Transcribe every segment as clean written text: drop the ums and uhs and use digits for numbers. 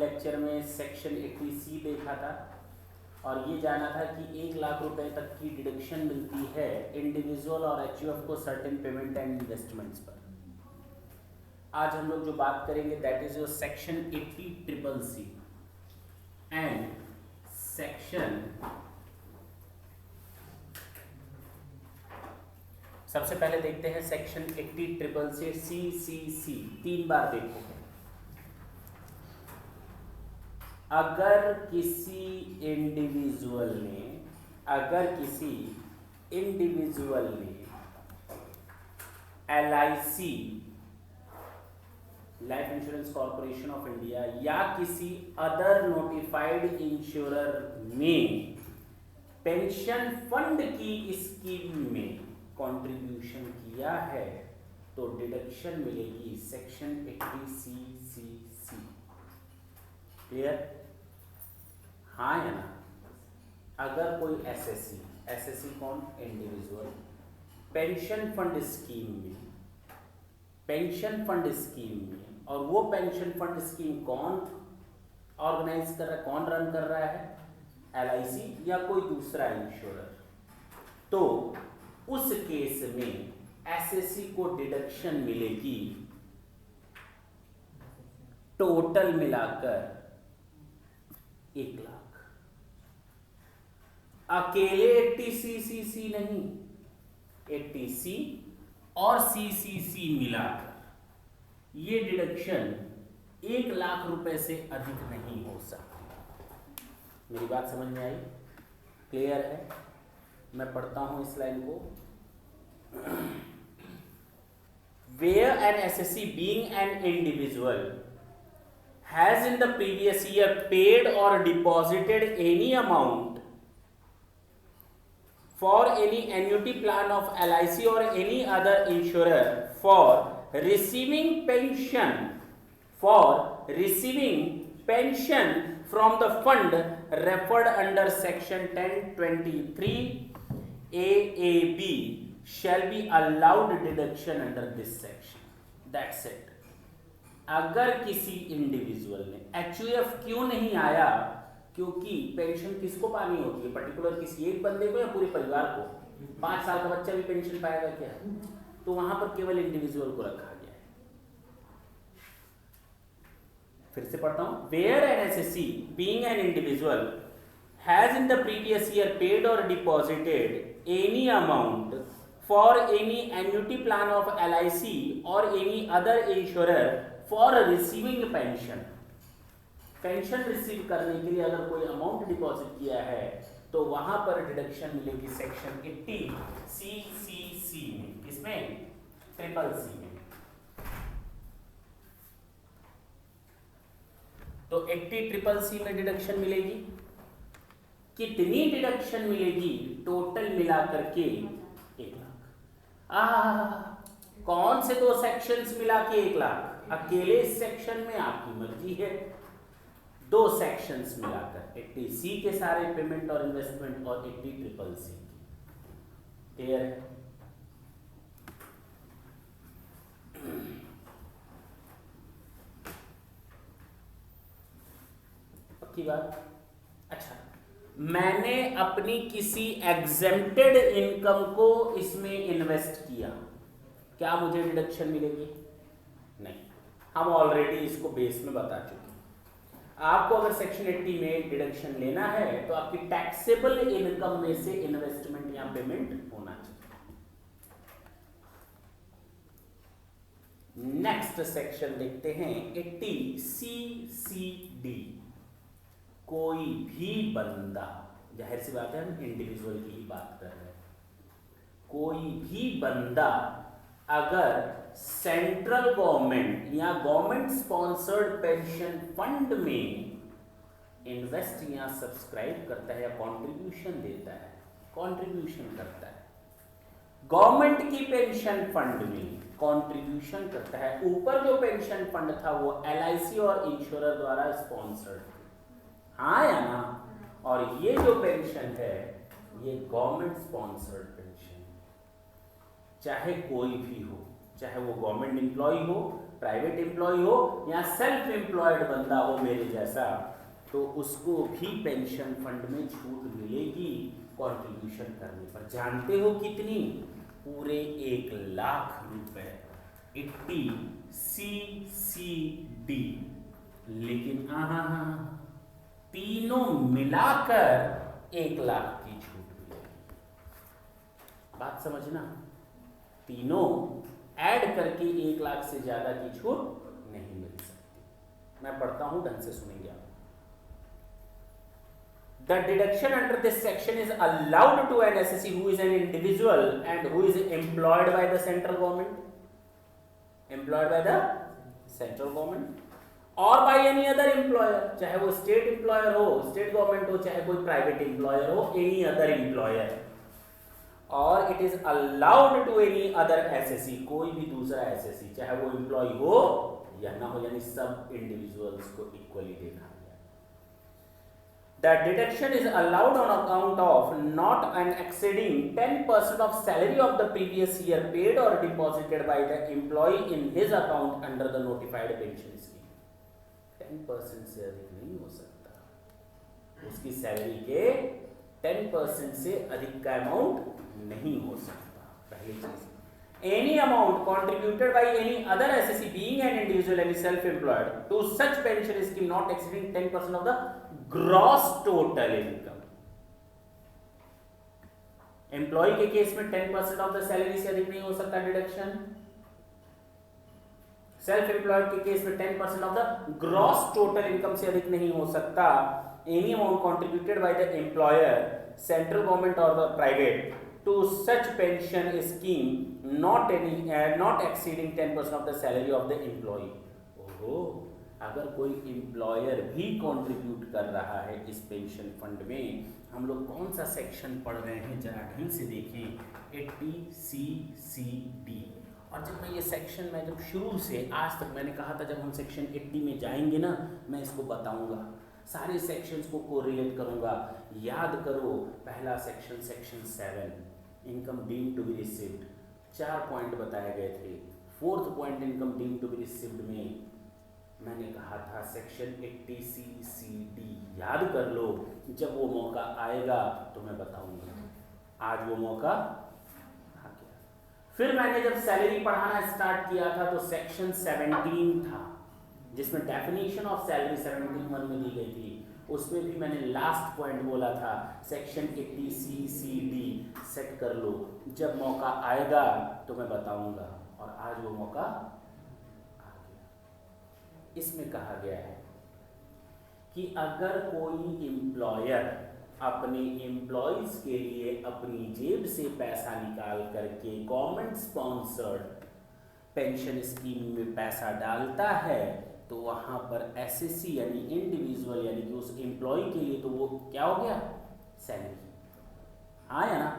Lecture में section 80C देखा था और ये जाना था कि 1 लाख रुपए तक की डिडक्शन मिलती है इंडिविजुअल और एचयूएफ को सर्टेन पेमेंट एंड इन्वेस्टमेंट्स पर। आज हम लोग जो बात करेंगे that is your section 80CCC and section, सबसे पहले देखते हैं सेक्शन 80CCC। 3 बार देखो। अगर किसी इंडिविजुअल ने LIC life insurance corporation of India या किसी अदर नोटिफाइड इंश्योरर में पेंशन फंड की स्कीम में कंट्रीब्यूशन किया है तो डिडक्शन मिलेगी सेक्शन 80CCC। क्लियर? हाँ या ना? अगर कोई एसएससी कौन? इंडिविजुअल पेंशन फंड स्कीम में और वो पेंशन फंड स्कीम कौन ऑर्गेनाइज कर रहा है, कौन रन कर रहा है? LIC या कोई दूसरा इंश्योरर। तो उस केस में एसएससी को डिडक्शन मिलेगी टोटल मिलाकर 1 लाख। अकेले 80CCC नहीं, 80C और CCC मिलाकर ये डिडक्शन 1 लाख रुपए से अधिक नहीं हो सकती। मेरी बात समझ में आई? क्लियर है? मैं पढ़ता हूं इस लाइन को। Where an SSC being an individual has in the previous year paid or deposited any amount for any annuity plan of LIC or any other insurer for receiving pension from the fund referred under section 1023 AAB shall be allowed deduction under this section. That's it. अगर किसी individual ने HUF क्यों नहीं आया? क्योंकि pension किसको पानी होती है? पर्टिकुलर किसी एक बंदे को या पूरे परिवार को? 5 साल का बच्चा भी पेंशन पाएगा क्या? तो वहां पर केवल इंडिविजुअल को रखा गया है। फिर से पढ़ता हूं। Where an SSC being an individual has in the previous year paid or deposited any amount for any annuity plan of LIC or any other insurer for receiving pension receive करने के लिए अगर कोई अमाउंट डिपॉजिट किया है तो वहां पर डिडक्शन मिलेगी सेक्शन 80CCC में। इसमें CCC में तो 80CCC में डिडक्शन मिलेगी। कितनी डिडक्शन मिलेगी? टोटल मिलाकर के 1 लाख। कौन से 2 सेक्शंस मिला के 1 लाख? अकेले इस सेक्शन में आपकी मर्जी है। 2 सेक्शंस मिलाकर 80C के सारे पेमेंट और इन्वेस्टमेंट और 80CCC की। क्लियर है? पक्की बात? अच्छा, मैंने अपनी किसी एग्जेम्प्टेड इनकम को इसमें इन्वेस्ट किया, क्या मुझे डिडक्शन मिलेगी? नहीं, हम ऑलरेडी इसको बेस में बता चुके हैं। आपको अगर सेक्शन 80 में डिडक्शन लेना है तो आपकी टैक्सेबल इनकम में से इन्वेस्टमेंट या पेमेंट होना चाहिए। नेक्स्ट सेक्शन देखते हैं 80CCD। कोई भी बंदा, जाहिर सी बात है हम इंडिविजुअल की ही बात कर रहे हैं, कोई भी बंदा अगर सेंट्रल गवर्नमेंट या गवर्नमेंट स्पॉन्सर्ड पेंशन फंड में इन्वेस्ट या सब्सक्राइब करता है या कंट्रीब्यूशन देता है, कंट्रीब्यूशन करता है, गवर्नमेंट की पेंशन फंड में कंट्रीब्यूशन करता है, ऊपर जो पेंशन फंड था वो LIC और इंश्योरर द्वारा स्पॉन्सर्ड, हाँ या ना? और ये जो पेंशन है ये गवर्नमेंट स्पॉन्सर्ड पेंशन, चाहे कोई भी हो, चाहे वो गवर्नमेंट एम्प्लॉय हो, प्राइवेट एम्प्लॉय हो या सेल्फ एम्प्लॉयड बंदा हो मेरे जैसा, तो उसको भी पेंशन फंड में छूट मिलेगी कंट्रीब्यूशन करने पर। जानते हो कितनी? पूरे 1,00,000 रुपए, 80 CCD। लेकिन तीनों मिलाकर 1,00,000 की छूट मिलेगी। बात समझना, तीनों ऐड करके 1,00,000 से ज्यादा की छूट नहीं मिल सकती। मैं पढ़ता हूं, ढंग से सुनेंगे आप। The deduction under this section is allowed to an SSC who is an individual and who is employed by the central government, or by any other employer, चाहे वो स्टेट एम्प्लॉयर हो, स्टेट गवर्नमेंट हो, चाहे कोई private employer हो, any other employer, और it is allowed to any other SSC, कोई भी दूसरा SSC, चाहे वो एम्प्लॉय हो या ना हो, यानी सब इंडिविजुअल्स को इक्वली देखा। The deduction is allowed on account of not exceeding 10% of salary of the previous year paid or deposited by the employee in his account under the notified pension scheme। 10% से अधिक नहीं हो सकता, उसकी salary के 10% से अधिक का अमाउंट नहीं हो सकता। पहली चीज, any amount contributed by any other SSC being an individual and self-employed to such pension scheme not exceeding 10% of the gross total income। Employ के केस में 10% ऑफ द सैलरी से अधिक नहीं हो सकता डिडक्शन। सेल्फ एम्प्लॉयड के case में 10% of the gross total income से अधिक नहीं हो सकता। Any amount contributed by the employer, central government और the private to such pension scheme not exceeding 10% of the salary of the employee। ओहो, अगर कोई एम्प्लॉयर भी कंट्रीब्यूट कर रहा है इस पेंशन फंड में, हम लोग कौन सा सेक्शन पढ़ रहे हैं जरा ढंग से देखें, 80 CCD। और जब मैं ये सेक्शन में जब शुरू से आज तक मैंने कहा था जब हम सेक्शन 80 में जाएंगे ना, मैं इसको बताऊंगा, सारे सेक्शंस को कोरिलेट करूंगा। याद करो, पहला section, section 7 income deemed to be received, 4 point बताए गए थे। 4th point income deemed to be received में मैंने कहा था सेक्शन 80 CCD। याद कर लो, जब वो मौका आएगा तो मैं बताऊंगा। आज वो मौका आ गया। फिर मैंने जब सैलरी पढ़ाना स्टार्ट किया था तो सेक्शन 17 था, जिसमें डेफिनेशन ऑफ सैलरी 17 में दी गई थी। उसमें भी मैंने लास्ट पॉइंट बोला था सेक्शन 80 CCD। सेट कर लो, जब मौका आएगा तो मैं बताऊंगा, और आज वो मौका आ गया। इसमें कहा गया है कि अगर कोई एम्प्लॉयर अपने एम्प्लॉयज के लिए अपनी जेब से पैसा निकाल करके गवर्नमेंट स्पॉन्सर्ड पेंशन स्कीम में पैसा डालता है, तो वहां पर SSC यानी इंडिविजुअल यानी कि उस एम्प्लॉय के लिए तो वो क्या हो गया, सैलरी। हाँ या ना,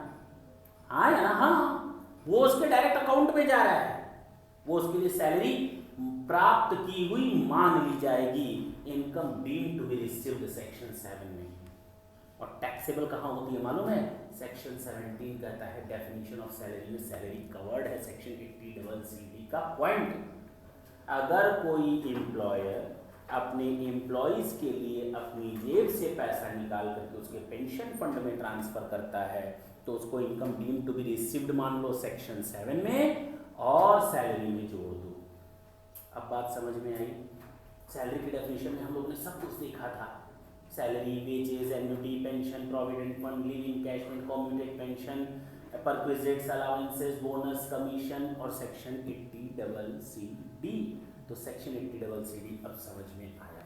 हाँ या ना, हाँ, वो उसके डायरेक्ट अकाउंट में जा रहा है, वो उसके लिए सैलरी प्राप्त की हुई मान ली जाएगी। Income deemed to be received section 7 में। और टैक्सेबल कहाँ होती है मालूम है? सेक्शन 17 कहता है डेफिनेशन ऑफ सैलरी में सैलरी कवर्ड है, सेक्शन 80CCD का पॉइंट। अगर कोई एम्प्लॉयर अपने एम्प्लॉयज के लिए अपनी जेब से पैसा निकाल करके उसके पेंशन फंड में ट्रांसफर करता है, तो उसको income deemed to be received मान लो सेक्शन 7 में, और सैलरी में जोड़ दो। अब बात समझ में आई? सैलरी की डेफिनेशन में हम लोग ने सब कुछ देखा था, salary, wages, annuity, pension, provident fund, live encashment, commuted pension, perquisites, allowances, bonus, commission, और सेक्शन 80CCD। तो सेक्शन 80CCD अब समझ में आया,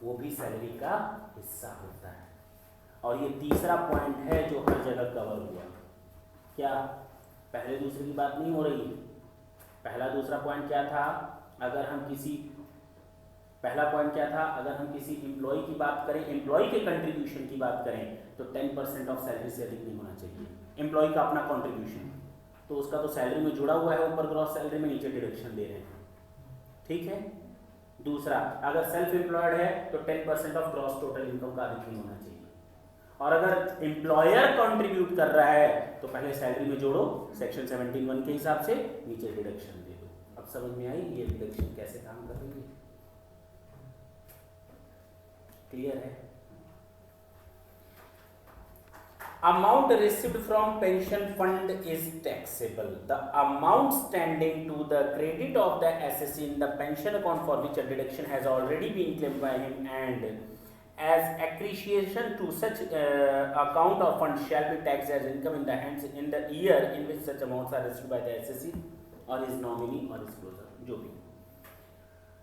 वो भी सैलरी का हिस्सा होता है। और ये तीसरा पॉइंट है जो हर जगह कवर हुआ। क्या पहले दूसरे की बात नहीं हो रही? पहला दूसरा पॉइंट क्या था? अगर हम किसी पहला पॉइंट क्या था? अगर हम किसी एम्प्लॉय की बात करें, एम्प्लॉय के कंट्रीब्यूशन की बात करें, तो 10% ऑफ सैलरी से अधिक नहीं होना चाहिए। एम्प्लॉय का अपना कंट्रीब्यूशन, तो उसका तो सैलरी में जुड़ा हुआ है, ऊपर ग्रॉस सैलरी में नीचे डिडक्शन दे रहे हैं, ठीक है। दूसरा, अगर सेल्फ एम्प्लॉयड है तो 10% ऑफ ग्रॉस टोटल इनकम का अधिक नहीं होना चाहिए। और अगर एम्प्लॉयर कंट्रीब्यूट कर रहा है तो पहले सैलरी में जोड़ो सेक्शन 17(1) के हिसाब से, नीचे डिडक्शन दे दो। अब समझ में आई ये डिडक्शन कैसे काम कर रही है? क्लियर है? Amount received from pension fund is taxable. The amount standing to the credit of the assessee in the pension account for which a deduction has already been claimed by him and as accretion to such account or fund shall be taxed as income in the hands in the year in which such amounts are received by the assessee or his nominee or his closer, जो भी।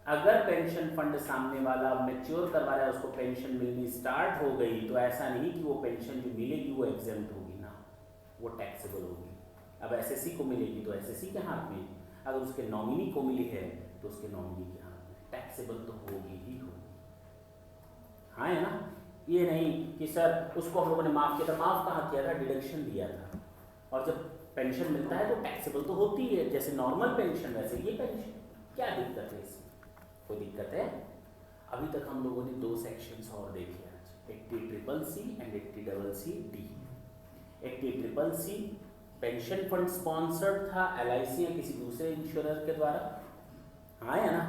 अगर pension fund सामने वाला mature करवा रहा है, उसको pension मिलनी स्टार्ट हो गई, तो ऐसा नहीं कि वो पेंशन जो मिलेगी वो एग्जेम्प्ट होगी ना, वो टैक्सेबल होगी। अब एसएससी को मिलेगी तो एसएससी के हाथ में, अगर उसके नॉमिनी को मिली है तो उसके नॉमिनी के हाथ में, टैक्सेबल तो होगी ही होगी। हाँ है ना? ये नहीं कि सर उसको हम लोगों ने माफ़ किया था, माफ़ कहाँ किया था, डिडक्शन दिया था। और जब पेंशन मिलता है तो टैक्सेबल तो होती है, जैसे नॉर्मल पेंशन वैसे ये पेंशन। क्या दिक्कत है इसमें? कोई दिक्कत है? अभी तक हम लोगों ने 2 सेक्शंस और देखे आज, 80CCC and 80CCD। 80CCC pension fund sponsored था एलआईसी या किसी दूसरे इंश्योरर के द्वारा, हाँ या ना?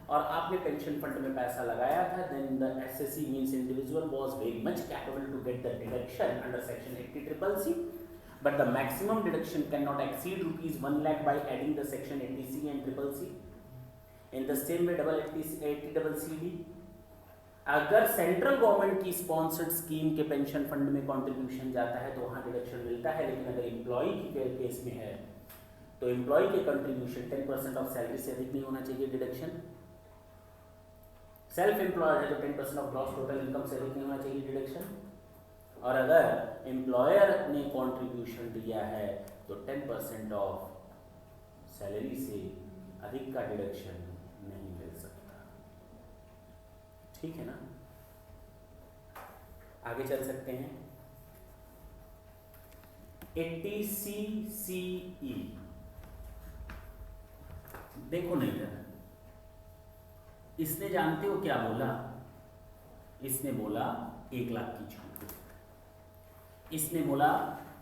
और आपने पेंशन फंड में पैसा लगाया था, then the SSC means individual was very much capable to get the deduction under section 80CCC, but the maximum deduction cannot exceed rupees 1 lakh by adding the section 80C and CCC. In the same way double 80CCD, अगर central government की sponsored scheme के pension fund में contribution जाता है तो वहाँ deduction मिलता है, लेकिन अगर एम्प्लॉय के केस में है तो एम्प्लॉय के कंट्रीब्यूशन 10% ऑफ सैलरी से अधिक नहीं होना चाहिए डिडक्शन। सेल्फ एम्प्लॉयड है तो 10% ऑफ ग्रॉस टोटल इनकम से अधिक नहीं होना चाहिए डिडक्शन। और अगर एम्प्लॉयर ने कंट्रीब्यूशन दिया है तो 10% ऑफ सैलरी से अधिक का डिडक्शन नहीं मिल सकता। ठीक है ना? आगे चल सकते हैं। 80CCE देखो नहीं था, इसने जानते हो क्या बोला? इसने बोला 1 लाख की छूट, इसने बोला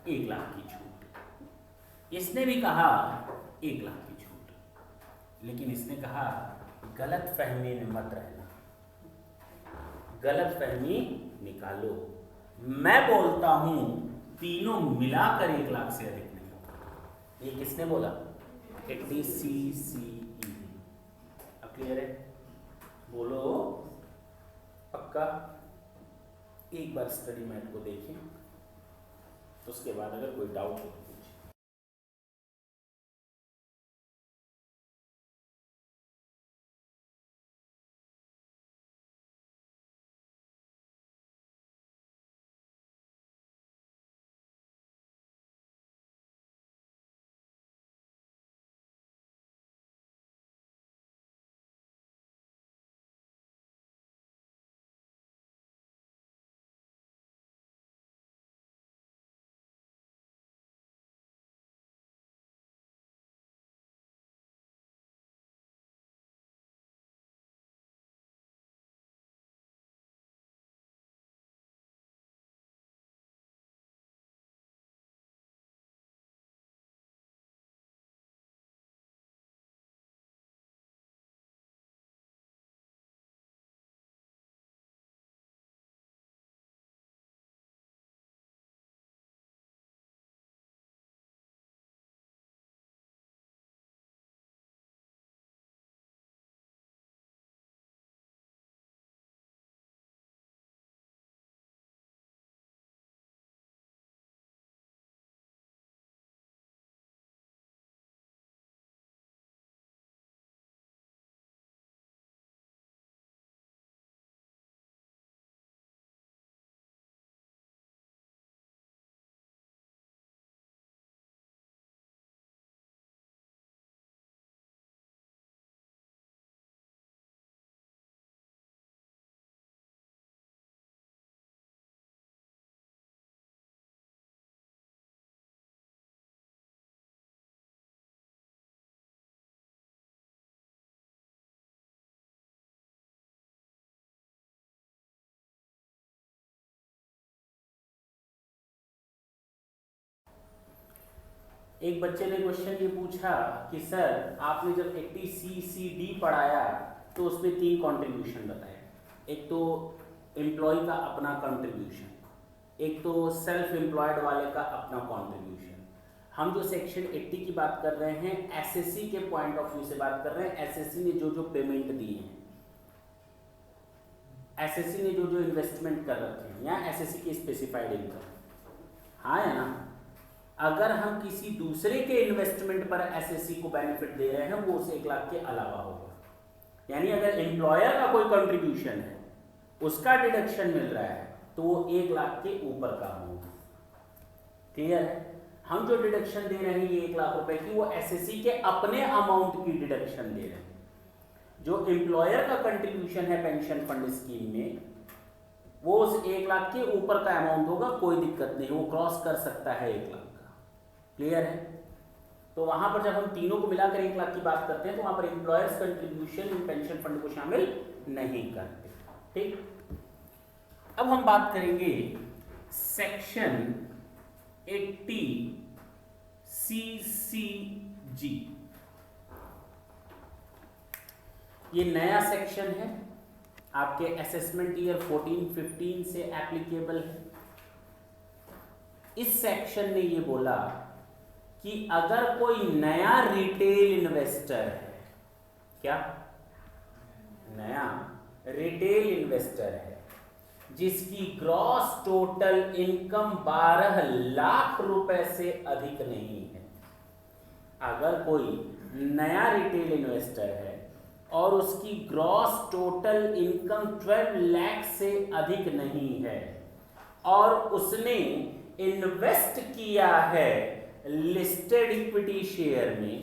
1 लाख की छूट, इसने भी कहा 1 लाख की छूट, लेकिन इसने कहा गलत फहमी में मत रहना, गलत फहमी निकालो। मैं बोलता हूं तीनों मिलाकर 1 लाख से अधिक नहीं। ये किसने बोला? 80CCE। अब क्लियर है? बोलो पक्का? एक बार स्टडी मैट को देखें, उसके बाद अगर कोई डाउट हो एक बच्चे ने क्वेश्चन ये पूछा कि सर आपने जब 80CCD पढ़ाया तो उसमें 3 कंट्रीब्यूशन बताए, एक तो एम्प्लॉय का अपना कंट्रीब्यूशन, एक तो सेल्फ एम्प्लॉयड वाले का अपना कंट्रीब्यूशन। हम जो सेक्शन 80 की बात कर रहे हैं एसएससी के पॉइंट ऑफ व्यू से बात कर रहे हैं। एसएससी ने जो जो पेमेंट दिए हैं, एसएससी ने जो जो इन्वेस्टमेंट कर रखे हैं, या एसएससी की स्पेसिफाइड इनकम, हाँ या ना। अगर हम किसी दूसरे के इन्वेस्टमेंट पर एसएससी को बेनिफिट दे रहे हैं वो उस 1 लाख के अलावा होगा। यानी अगर एम्प्लॉयर का कोई कंट्रीब्यूशन है उसका डिडक्शन मिल रहा है तो वो 1 लाख के ऊपर का होगा। क्लियर है? हम जो डिडक्शन दे रहे हैं ये 1 लाख रुपए की, वो एसएससी के अपने अमाउंट की डिडक्शन दे रहे हैं। जो एम्प्लॉयर का कंट्रीब्यूशन है पेंशन फंड स्कीम में वो उस 1 लाख के ऊपर का अमाउंट होगा, कोई दिक्कत नहीं, वो क्रॉस कर सकता है 1 लाख का। क्लियर है? तो वहां पर जब हम तीनों को मिलाकर 1 लाख की बात करते हैं तो वहां पर employers contribution in pension fund को शामिल नहीं करते। ठीक, अब हम बात करेंगे सेक्शन 80CCG। ये नया सेक्शन है, आपके असेसमेंट ईयर 14-15 से एप्लीकेबल है। इस सेक्शन ने ये बोला कि अगर कोई नया रिटेल इन्वेस्टर है, क्या नया रिटेल इन्वेस्टर है जिसकी ग्रॉस टोटल इनकम 12 लाख रुपए से अधिक नहीं है, अगर कोई नया रिटेल इन्वेस्टर है और उसकी ग्रॉस टोटल इनकम 12 लाख से अधिक नहीं है और उसने इन्वेस्ट किया है लिस्टेड इक्विटी शेयर में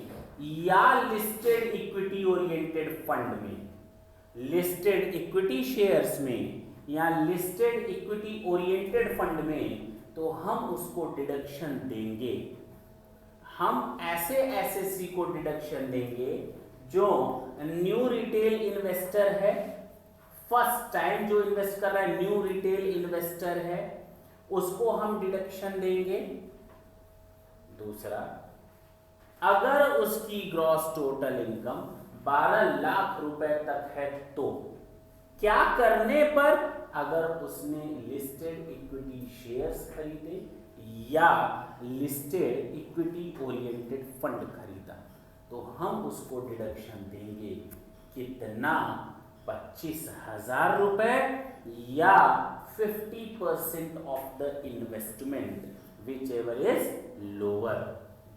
या लिस्टेड इक्विटी ओरिएंटेड फंड में, लिस्टेड इक्विटी शेयर्स में या लिस्टेड इक्विटी ओरिएंटेड फंड में, तो हम उसको डिडक्शन देंगे। हम ऐसे एसएससी को डिडक्शन देंगे जो न्यू रिटेल इन्वेस्टर है, फर्स्ट टाइम जो इन्वेस्ट कर रहा है न्यू रिटेल इन्वेस्टर है, उसको हम डिडक्शन देंगे। दूसरा, अगर उसकी ग्रॉस टोटल इनकम 12 लाख रुपए तक है तो क्या करने पर, अगर उसने लिस्टेड इक्विटी शेयर्स खरीदे या लिस्टेड इक्विटी ओरिएंटेड फंड खरीदा, तो हम उसको डिडक्शन देंगे कितना, 25,000 रुपए या 50% of the investment which ever is lower,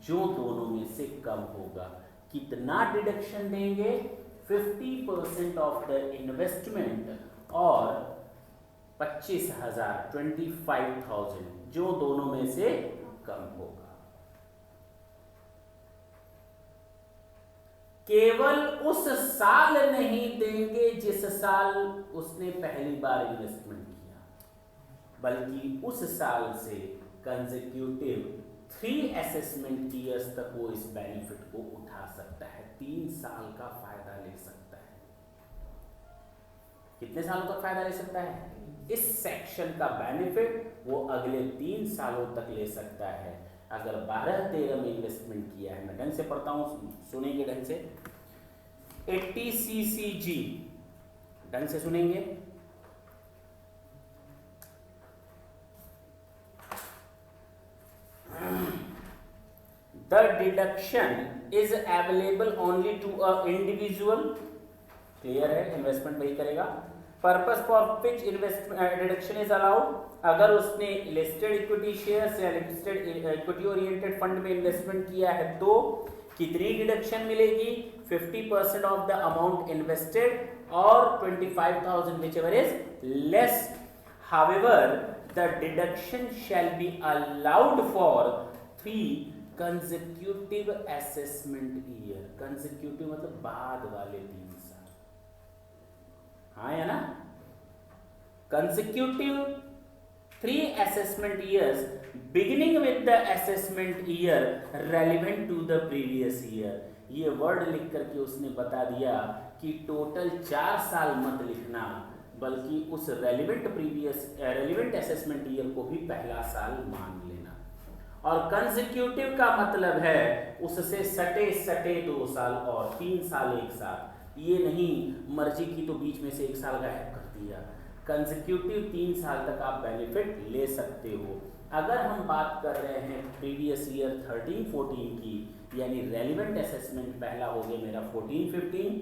जो दोनों में से कम होगा। कितना डिडक्शन देंगे, 50% ऑफ द इन्वेस्टमेंट और 25,000 25,000 जो दोनों में से कम होगा। केवल उस साल नहीं देंगे जिस साल उसने पहली बार इन्वेस्टमेंट किया, बल्कि उस साल से कंसेक्यूटिव 3 असेसमेंट ईयर्स तक वो इस बेनिफिट को उठा सकता है, 3 साल का फायदा ले सकता है। कितने सालों तक फायदा ले सकता है? इस सेक्शन का बेनिफिट वो अगले 3 सालों तक ले सकता है। अगर 12-13 में इन्वेस्टमेंट किया है, मैं ढंग से पढ़ता हूं, सुनेंगे ढंग से, 80CCG ढंग से सुनेंगे। The deduction is available only to a individual, clear है, इन्वेस्टमेंट वही करेगा। Purpose for which deduction is allowed, अगर उसने लिस्टेड इक्विटी शेयर्स या लिस्टेड इक्विटी ओरिएंटेड फंड में इन्वेस्टमेंट किया है तो कितनी डिडक्शन मिलेगी, 50% ऑफ द अमाउंट इन्वेस्टेड और 25,000 which ever is less. However the deduction shall be allowed for 3 consecutive assessment year. Consecutive मतलब बाद वाले 3 साल, हाँ या ना। Consecutive 3 assessment years beginning with the assessment year relevant to the previous year। ये word लिख करके उसने बता दिया कि टोटल 4 साल मत लिखना, बल्कि उस रेलिवेंट असेसमेंट ईयर को भी पहला साल मान लेना। और कंसेक्यूटिव का मतलब है उससे सटे सटे 2 साल और 3 साल एक साथ। ये नहीं मर्जी की तो बीच में से 1 साल गायब कर दिया। कंसेक्यूटिव 3 साल तक आप बेनिफिट ले सकते हो। अगर हम बात कर रहे हैं प्रीवियस ईयर 13-14 की, यानी रेलिवेंट असेसमेंट पहला हो गया मेरा 14-15,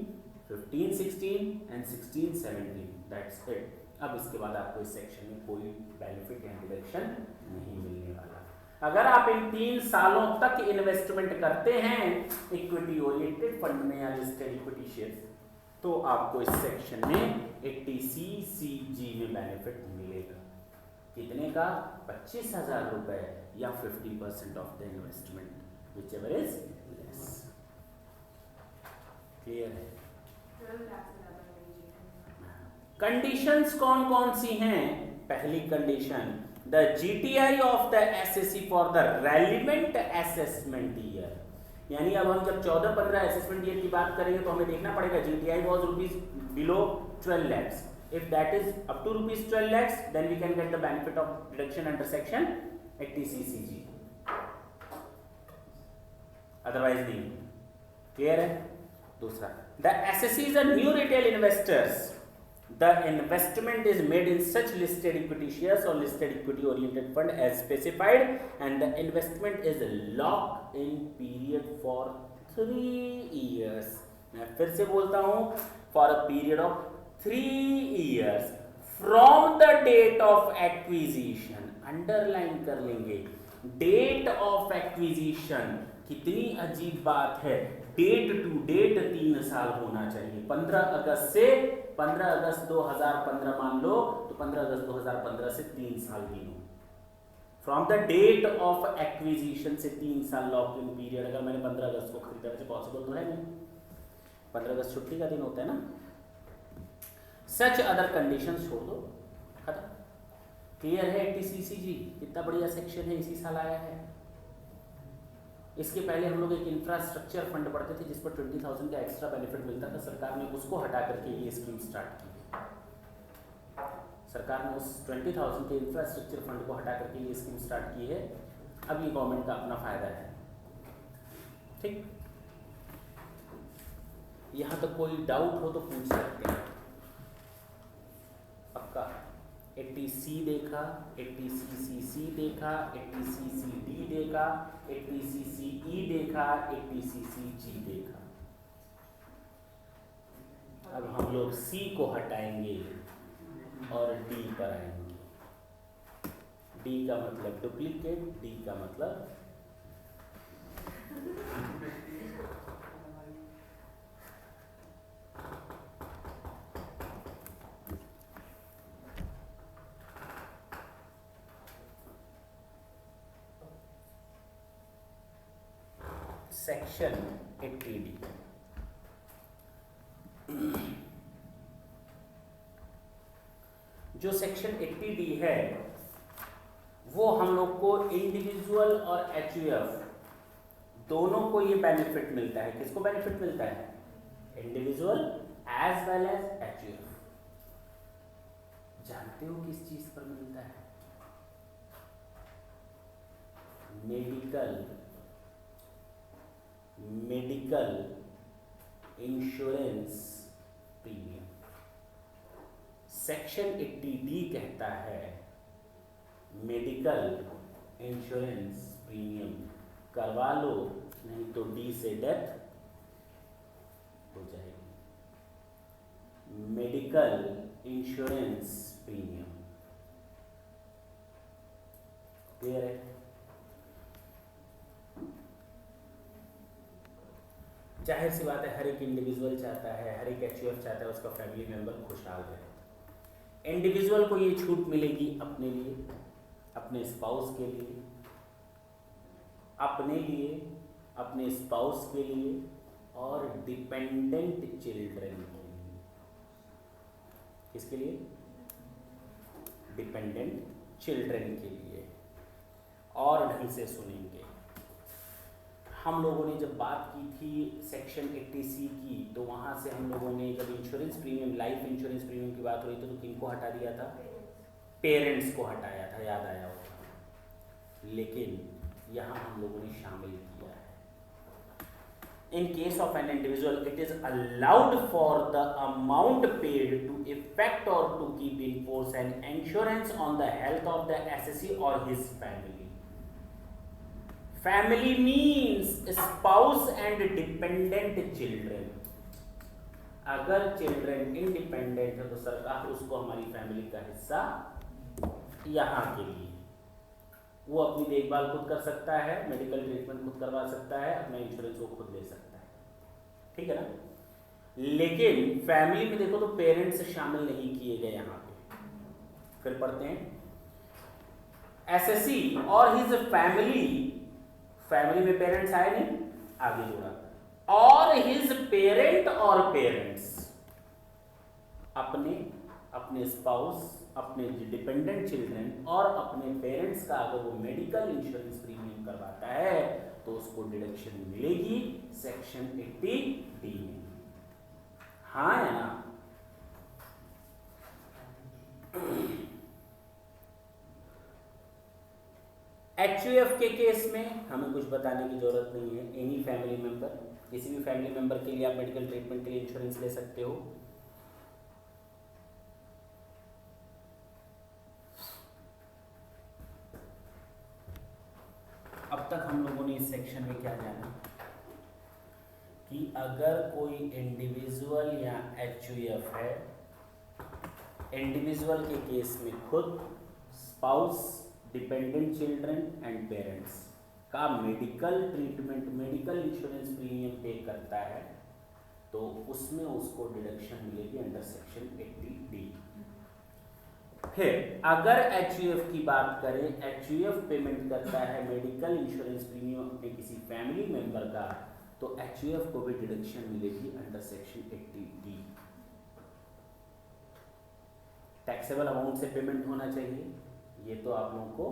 15-16 एंड 16-17, दैट्स इट। अब इसके बाद आपको इस सेक्शन में कोई बेनिफिट या डिडक्शन नहीं मिलने वाला। अगर आप इन 3 सालों तक इन्वेस्टमेंट करते हैं इक्विटी ओरिएंटेड फंड में या लिस्टेड इक्विटी शेयर्स, तो आपको इस सेक्शन में 80CCG में बेनिफिट मिलेगा। कितने का? 25,000 रुपए या 50% of the investment, whichever is less. Clear है? कंडीशंस कौन कौन सी हैं? पहली condition, the GTI of the assessee for the relevant assessment year. यानी अब हम जब 14-15 असेसमेंट ईयर की बात करेंगे तो हमें देखना पड़ेगा GTI was rupees below 12 lakhs. If that is up to rupees 12 lakhs, then we can get the benefit of deduction under section 80CCG. Otherwise नहीं। क्लियर है? दूसरा, the assessees are new retail investors. The investment is made in such listed equity shares or listed equity oriented fund as specified, and the investment is locked in period for 3 years. मैं फिर से बोलता हूँ, for a period of 3 years from the date of acquisition. Underline कर लेंगे, date of acquisition. कितनी अजीब बात है, डेट टू डेट 3 साल होना चाहिए। 15 अगस्त से 15 अगस्त 2015 मान लो, तो 15 अगस्त 2015 से 3 साल गिनो। From the date of acquisition से 3 साल लॉक इन पीरियड। अगर मैंने 15 अगस्त को खरीदा, वैसे पॉसिबल तो है नहीं, 15 अगस्त छुट्टी का दिन होता है ना। सच अदर कंडीशन छोड़ दो, खत्म। क्लियर है? 80CCG कितना बढ़िया सेक्शन है, इसी साल आया है। इसके पहले हम लोग एक इंफ्रास्ट्रक्चर फंड पढ़ते थे जिस पर 20,000 का एक्स्ट्रा बेनिफिट मिलता था। सरकार ने उसको हटा करके ये स्कीम स्टार्ट की है। सरकार ने उस 20,000 के इंफ्रास्ट्रक्चर फंड को हटा करके ये स्कीम स्टार्ट की है। अब ये गवर्नमेंट का अपना फायदा है। ठीक, यहाँ तक कोई डाउट हो तो पूछ सकते हैं। पक्का? 80C देखा, 80CCC देखा, 80CCD देखा, 80CCE देखा, 80CCG देखा। अब हम लोग C को हटाएंगे और D पर आएंगे। D का मतलब डुप्लीकेट, D का मतलब सेक्शन 80D। जो सेक्शन 80D है वो हम लोग को इंडिविजुअल और एचयूएफ दोनों को ये बेनिफिट मिलता है। किसको बेनिफिट मिलता है? Individual as well as HUF. जानते हो किस चीज पर मिलता है? Medical insurance premium. Section 80D कहता है मेडिकल इंश्योरेंस प्रीमियम करवा लो, नहीं तो डी से डेथ हो जाएगी। Medical insurance premium. क्लियर है? जाहिर सी बात है, हर एक इंडिविजुअल चाहता है, हर एक एचयूएफ चाहता है उसका फैमिली मेंबर खुशहाल रहे। इंडिविजुअल को ये छूट मिलेगी अपने लिए, अपने स्पाउस के लिए, अपने स्पाउस के लिए और डिपेंडेंट चिल्ड्रन के लिए। किसके लिए? डिपेंडेंट चिल्ड्रन के लिए। और ढंग से सुनेंगे, हम लोगों ने जब बात की थी सेक्शन 80C की, तो वहाँ से हम लोगों ने जब insurance premium, life insurance premium की बात हो रही थी, तो किनको हटा दिया था? पेरेंट्स को हटाया था, याद आया होगा। लेकिन यहां हम लोगों ने शामिल किया है। In case of an individual, it is allowed for the amount paid to effect or to keep in force an insurance on the health of the assessee or his family. Family means spouse and dependent children. अगर children independent है तो सरकार उसको हमारी family का हिस्सा यहाँ के लिए, वो अपनी देखभाल खुद कर सकता है, मेडिकल ट्रीटमेंट खुद करवा सकता है, अपना इंश्योरेंस वो खुद ले सकता है, ठीक है ना। लेकिन फैमिली में देखो तो पेरेंट्स शामिल नहीं किए गए यहाँ पे। फिर पढ़ते हैं, एसएससी और हिज फैमिली, फैमिली में पेरेंट्स आए नहीं, आगे जोड़ा, और हिज पेरेंट और पेरेंट्स, अपने स्पाउस, अपने डिपेंडेंट चिल्ड्रन और अपने पेरेंट्स का अगर वो मेडिकल इंश्योरेंस प्रीमियम करवाता है तो उसको डिडक्शन मिलेगी सेक्शन 80D में। हाँ या ना? HUF के केस में हमें कुछ बताने की जरूरत नहीं है। एनी फैमिली मेंबर, किसी भी फैमिली मेंबर के लिए आप मेडिकल ट्रीटमेंट के लिए इंश्योरेंस ले सकते हो। अब तक हम लोगों ने इस सेक्शन में क्या जाना कि अगर कोई इंडिविजुअल या HUF है, इंडिविजुअल के केस में खुद, spouse, dependent children and parents का medical treatment, medical insurance premium pay करता है तो उसमें उसको डिडक्शन मिलेगी अंडर सेक्शन 80D। फिर अगर HUF की बात करें, HUF पेमेंट करता है मेडिकल इंश्योरेंस प्रीमियम अपने किसी फैमिली मेंबर का, तो HUF को भी डिडक्शन मिलेगी under section 80D। Taxable amount से पेमेंट होना चाहिए, ये तो आप लोगों को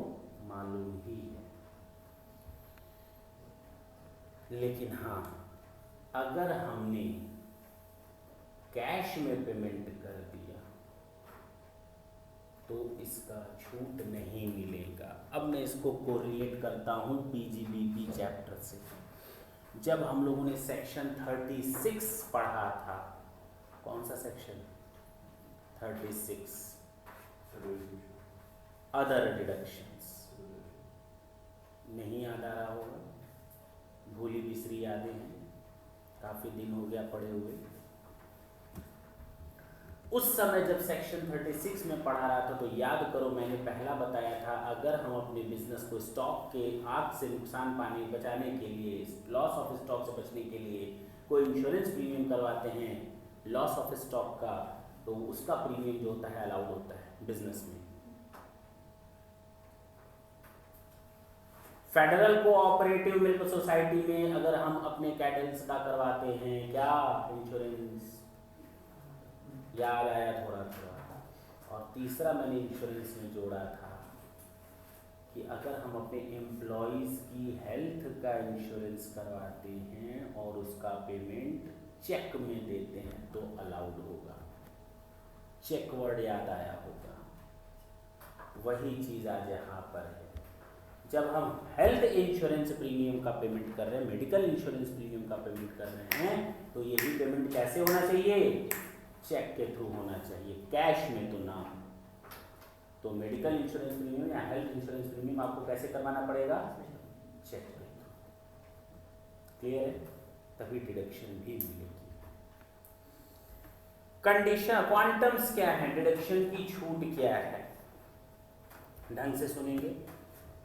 मालूम ही है। लेकिन हाँ, अगर हमने कैश में पेमेंट कर दिया तो इसका छूट नहीं मिलेगा। अब मैं इसको कोरिलेट करता हूँ PGBP चैप्टर से। जब हम लोगों ने सेक्शन 36 पढ़ा था, कौन सा सेक्शन? 36, other deductions. नहीं याद आ रहा होगा, भूली बिसरी यादें हैं, काफ़ी दिन हो गया पढ़े हुए। उस समय जब सेक्शन 36 में पढ़ा रहा था तो याद करो, मैंने पहला बताया था अगर हम अपने बिजनेस को स्टॉक के आग से नुकसान पाने बचाने के लिए, लॉस ऑफ स्टॉक से बचने के लिए कोई इंश्योरेंस प्रीमियम करवाते हैं लॉस ऑफ स्टॉक का, तो उसका प्रीमियम जो होता है अलाउड होता है बिजनेस में। फेडरल कोऑपरेटिव मिल्क सोसाइटी में अगर हम अपने कैटल्स का करवाते हैं क्या इंश्योरेंस, याद आया थोड़ा थोड़ा। और तीसरा मैंने इंश्योरेंस में जोड़ा था कि अगर हम अपने एम्प्लॉयज़ की हेल्थ का इंश्योरेंस करवाते हैं और उसका पेमेंट चेक में देते हैं तो अलाउड होगा। चेक वर्ड याद आया होगा, वही चीज़ आज यहाँ पर है। जब हम हेल्थ इंश्योरेंस प्रीमियम का पेमेंट कर रहे हैं, मेडिकल इंश्योरेंस प्रीमियम का पेमेंट कर रहे हैं, तो यही पेमेंट कैसे होना चाहिए? चेक के थ्रू होना चाहिए, कैश में तो ना। तो मेडिकल इंश्योरेंस प्रीमियम या हेल्थ इंश्योरेंस प्रीमियम आपको कैसे करवाना पड़ेगा? चेक के थ्रू। क्लियर है? तभी डिडक्शन भी मिलेगी। कंडीशन, क्वांटम्स क्या है, डिडक्शन की छूट क्या है, ढंग से सुनेंगे।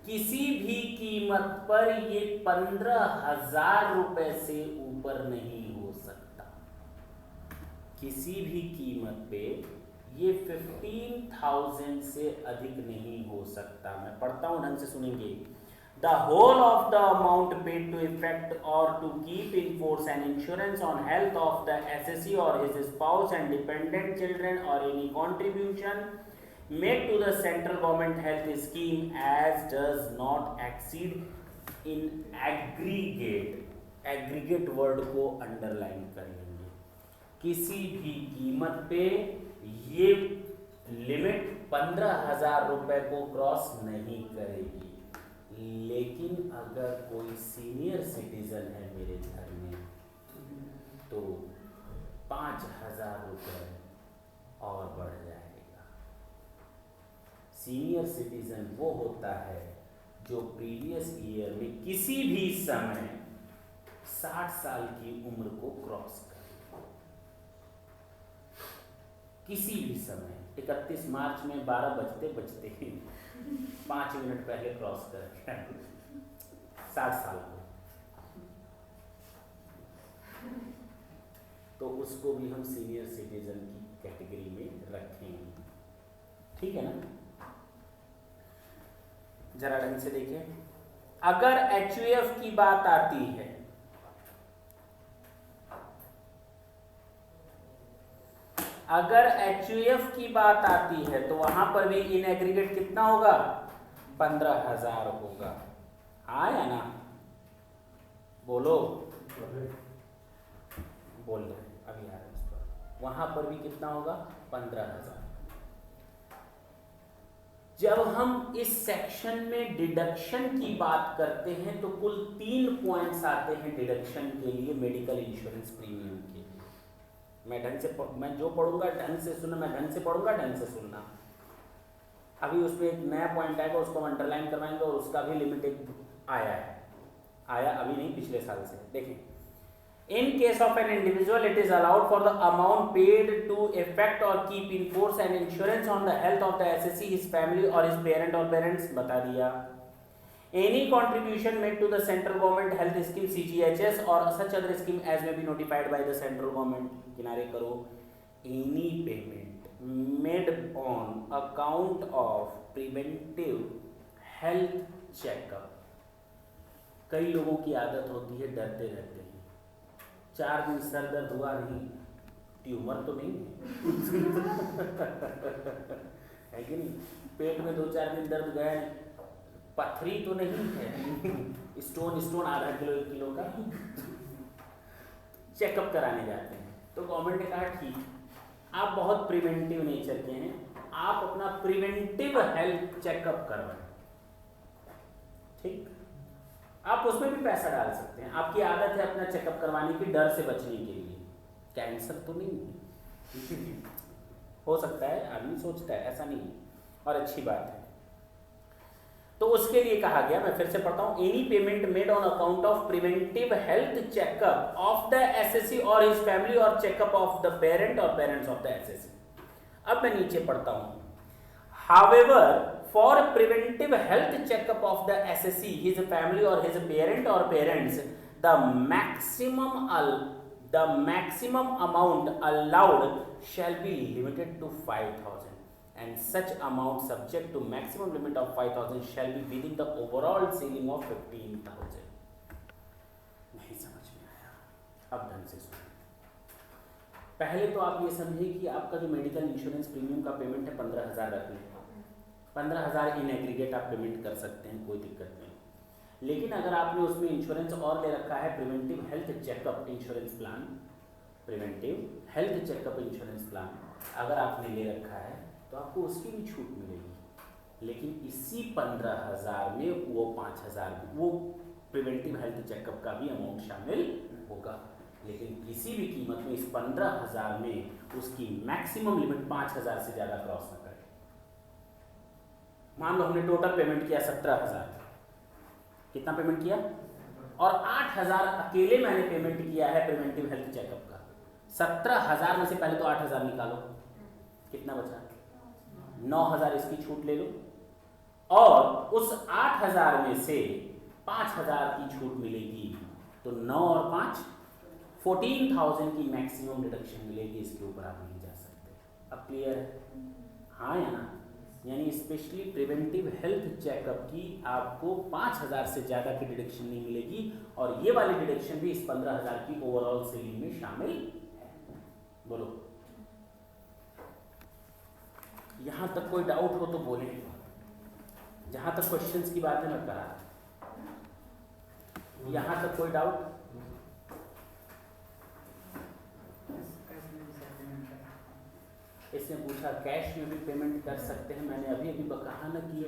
किसी भी कीमत पर ये 15,000 रुपए से ऊपर नहीं हो सकता। किसी भी कीमत पे ये 15,000 से अधिक नहीं हो सकता। मैं पढ़ता हूं, ढंग से सुनेंगे। The whole of the amount paid to effect or to keep in force an insurance on health of the assessee or his spouse and dependent children or any contribution made to the central government health scheme as does not exceed in aggregate, aggregate word को underline कर लेंगे, किसी भी कीमत पे ये limit 15,000 रुपए को क्रॉस नहीं करेगी। लेकिन अगर कोई सीनियर सिटीजन है मेरे घर में तो 5,000 रुपये और बढ़ जाएगा। सीनियर सिटीजन वो होता है जो प्रीवियस ईयर में किसी भी समय 60 साल की उम्र को क्रॉस करे, किसी भी समय 31 मार्च में 12 बजते बजते 5 मिनट पहले क्रॉस कर गया 60 साल को, तो उसको भी हम सीनियर सिटीजन की कैटेगरी में रखेंगे। ठीक है ना? जरा ढंग से देखिए, अगर एचयूएफ की बात आती है, अगर एचयूएफ की बात आती है तो वहां पर भी इन एग्रीगेट कितना होगा? 15,000 होगा। हाँ या ना? बोलो, बोल रहे अभी आ रहे इस पर। वहां पर भी कितना होगा? 15,000। जब हम इस सेक्शन में डिडक्शन की बात करते हैं तो कुल 3 पॉइंट्स आते हैं डिडक्शन के लिए मेडिकल इंश्योरेंस प्रीमियम के। मैं जो पढ़ूंगा ढंग से सुनना, मैं ढंग से पढ़ूंगा, ढंग से सुनना। अभी उसमें एक नया पॉइंट आएगा, उसको हम अंडरलाइन करवाएंगे और उसका भी लिमिट एक आया अभी नहीं, पिछले साल से। देखें, in case of an individual it is allowed for the amount paid to effect or keep in force an insurance on the health of the assessee, his family or his parent or parents, बता दिया। any contribution made to the central government health scheme CGHS or such other scheme as may be notified by the central government, किनारे करो, any payment made on account of preventive health checkup। कई लोगों की आदत होती है डरते रहते हैं, 4 दिन सर दर्द हुआ नहीं, ट्यूमर तो नहीं है कि नहीं? पेट में 2-4 दिन दर्द गया, पथरी तो नहीं है, स्टोन आधा किलो 1 किलो का, चेकअप कराने जाते हैं। तो गवर्नमेंट ने कहा ठीक, आप बहुत प्रिवेंटिव नेचर के हैं, आप अपना प्रिवेंटिव हेल्थ चेकअप करवाएं। ठीक, आप उसमें भी पैसा डाल सकते हैं, आपकी आदत है अपना चेकअप करवाने की, डर से बचने के लिए। कैंसर तो नहीं है हो सकता है, आदमी सोचता है, ऐसा नहीं है, और अच्छी बात है। तो उसके लिए कहा गया, मैं फिर से पढ़ता हूं, any payment made on account of preventive health checkup of the assessee और हिज फैमिली और चेकअप ऑफ द पेरेंट और पेरेंट्स ऑफ द एसएससी। अब मैं नीचे पढ़ता हूं, however for preventive health checkup of the assessee, his family or his parent or parents, the maximum amount allowed shall be limited to 5,000 and such amount subject to maximum limit of 5,000 shall be within the overall ceiling of 15,000। नहीं समझ में आया? अब ढंग से सुनो। पहले तो आप ये समझिए कि आपका जो मेडिकल इंश्योरेंस प्रीमियम का पेमेंट है 15,000 रख लें, 15,000 इन एग्रीगेट आप पेमेंट कर सकते हैं, कोई दिक्कत नहीं। लेकिन अगर आपने उसमें इंश्योरेंस और ले रखा है, preventive health checkup insurance plan, preventive health checkup insurance plan अगर आपने ले रखा है तो आपको उसकी भी छूट मिलेगी। लेकिन इसी 15,000 में वो 5,000 वो प्रिवेंटिव हेल्थ चेकअप का भी अमाउंट शामिल होगा। लेकिन किसी भी कीमत में इस 15,000 में उसकी मैक्सिमम लिमिट 5,000 से ज़्यादा क्रॉस न करे। मान लो हमने टोटल पेमेंट किया 17,000, कितना पेमेंट किया, और 8,000 अकेले मैंने पेमेंट किया है प्रिवेंटिव हेल्थ चेकअप का। 17,000 में से पहले तो 8,000 निकालो, कितना बचा? 9,000 इसकी छूट ले लो, और उस 8,000 में से 5,000 की छूट मिलेगी, तो 9 और 5 14,000 की मैक्सिमम डिडक्शन मिलेगी। इसके ऊपर आप नहीं जा सकते। अब क्लियर है? हाँ या ना? यानी स्पेशली प्रिवेंटिव हेल्थ चेकअप की आपको 5,000 से ज़्यादा की डिडक्शन नहीं मिलेगी, और ये वाली डिडक्शन भी इस 15,000 की ओवरऑल सेलिंग में शामिल है। बोलो, यहाँ तक कोई डाउट हो तो बोलें। जहाँ तक क्वेश्चंस की बात है मैं करा, यहाँ तक कोई डाउट? इसने पूछा कैश में भी पेमेंट कर सकते हैं, मैंने अभी अभी कहा ना कि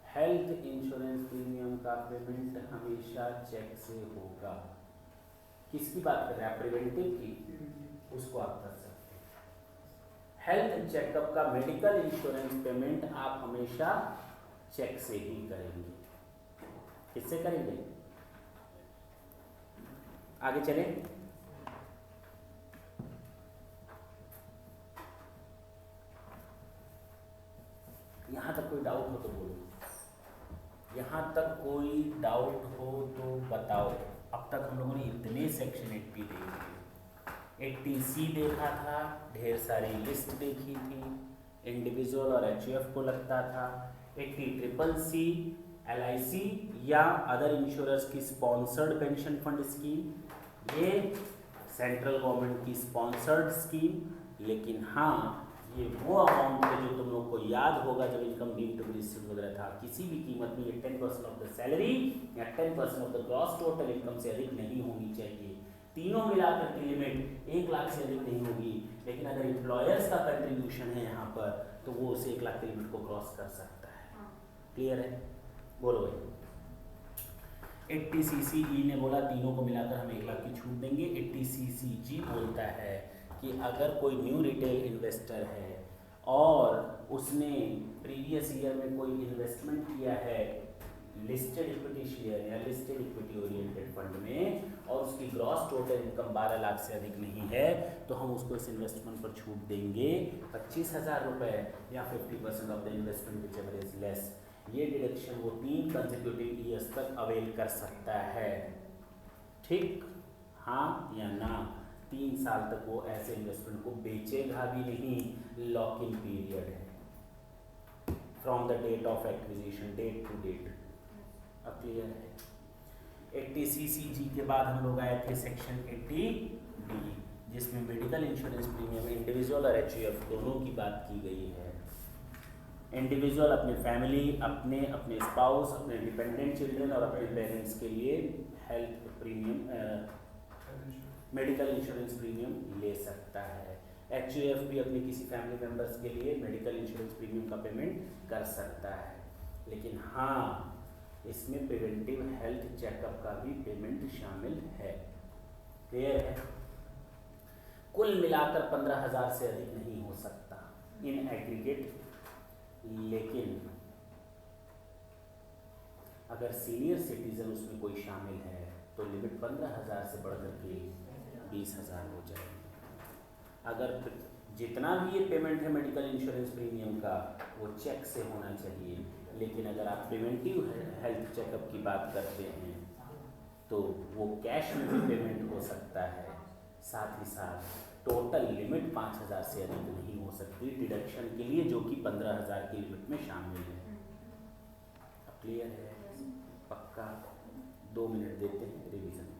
हेल्थ इंश्योरेंस प्रीमियम का पेमेंट हमेशा चेक से होगा। किसकी बात कर रहे हैं आप? प्रिवेंटिव की, उसको आप कर सकते हैं। हेल्थ चेकअप का मेडिकल इंश्योरेंस पेमेंट आप हमेशा चेक से ही करेंगे। किससे करेंगे? आगे चले। यहां तक कोई डाउट हो तो बोलो, यहां तक कोई डाउट हो तो बताओ। अब तक हम लोगों ने इतने सेक्शन 80 देखे, 80C देखा था, ढेर सारी लिस्ट देखी थी, इंडिविजुअल और एचयूएफ को लगता था। 80CCC LIC या अदर इंश्योरेंस की स्पॉन्सर्ड पेंशन फंड स्कीम, ये सेंट्रल गवर्नमेंट की स्पॉन्सर्ड स्कीम। लेकिन हाँ, ये वो अमाउंट है जो तुम लोग को याद होगा जब income deemed to be received वगैरह था, किसी भी कीमत में ये 10% ऑफ द सैलरी या 10% of the gross total income से अधिक नहीं होनी चाहिए। तीनों मिलाकर की लिमिट 1 लाख से अधिक नहीं होगी। लेकिन अगर एम्प्लॉयर्स का कंट्रीब्यूशन है यहाँ पर तो वो उस 1 लाख की लिमिट को क्रॉस कर सकता है। क्लियर है? बोलो भाई। 80CCE ने बोला तीनों को मिलाकर हम 1 लाख की छूट देंगे। 80CCG बोलता है कि अगर कोई न्यू रिटेल इन्वेस्टर है और उसने प्रीवियस ईयर में कोई इन्वेस्टमेंट किया है लिस्टेड इक्विटी शेयर या लिस्टेड इक्विटी ओरिएंटेड फंड में और उसकी ग्रॉस टोटल इनकम 12 लाख से अधिक नहीं है तो हम उसको इस इन्वेस्टमेंट पर छूट देंगे 25,000 रुपये या 50% of the investment which ever is less. ये डिडक्शन वो 3 कंसेक्यूटिव ईयर्स तक अवेल कर सकता है। ठीक, हाँ या ना? 3 साल तक वो ऐसे इन्वेस्टमेंट को बेचेगा भी नहीं। लॉक इन पीरियड है from the date of acquisition, date to date. अब क्लियर है? 80CCG के बाद हम लोग आए थे सेक्शन 80D, जिसमें मेडिकल इंश्योरेंस प्रीमियम इंडिविजुअल और एचयूएफ दोनों की बात की गई है। इंडिविजुअल अपने फैमिली, अपने अपने स्पाउस, अपने डिपेंडेंट चिल्ड्रन और अपने पेरेंट्स के लिए health premium medical insurance premium ले सकता है। एचयूएफ भी अपने किसी फैमिली मेम्बर्स के लिए मेडिकल इंश्योरेंस प्रीमियम का पेमेंट कर सकता है। लेकिन हाँ, इसमें प्रिवेंटिव हेल्थ चेकअप का भी पेमेंट शामिल है। क्लियर है? कुल मिलाकर 15,000 से अधिक नहीं हो सकता इन एग्रीगेट। लेकिन अगर सीनियर सिटीजन उसमें कोई शामिल है तो लिमिट 15,000 से बढ़कर के 20,000 हो जाएगी। अगर जितना भी ये पेमेंट है मेडिकल इंश्योरेंस प्रीमियम का वो चेक से होना चाहिए। लेकिन अगर आप प्रिवेंटिव हेल्थ चेकअप की बात करते हैं तो वो कैश में भी पेमेंट हो सकता है। साथ ही साथ टोटल लिमिट 5,000 से अधिक नहीं हो सकती डिडक्शन के लिए, जो कि 15,000 की लिमिट में शामिल है। अब क्लियर है? पक्का? 2 मिनट देते हैं रिवीजन।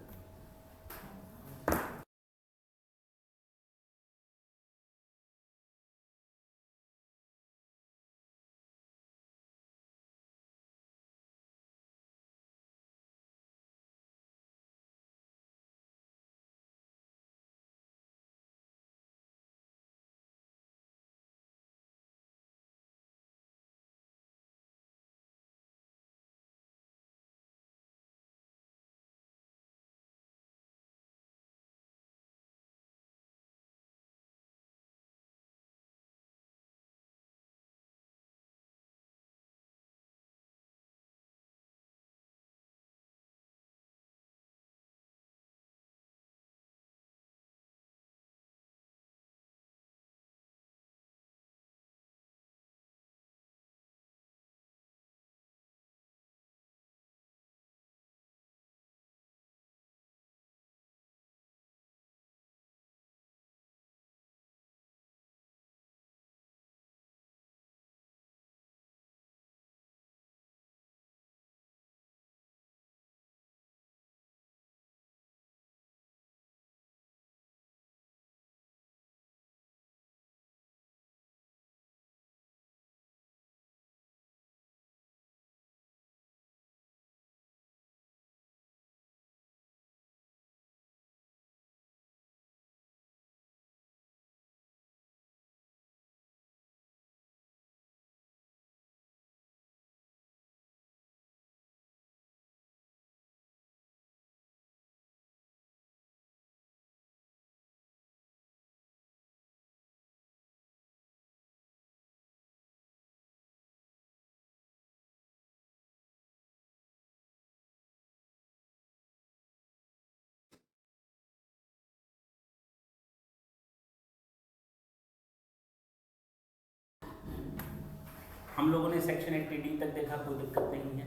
हम लोगों ने सेक्शन 80D तक देखा, कोई दिक्कत नहीं है।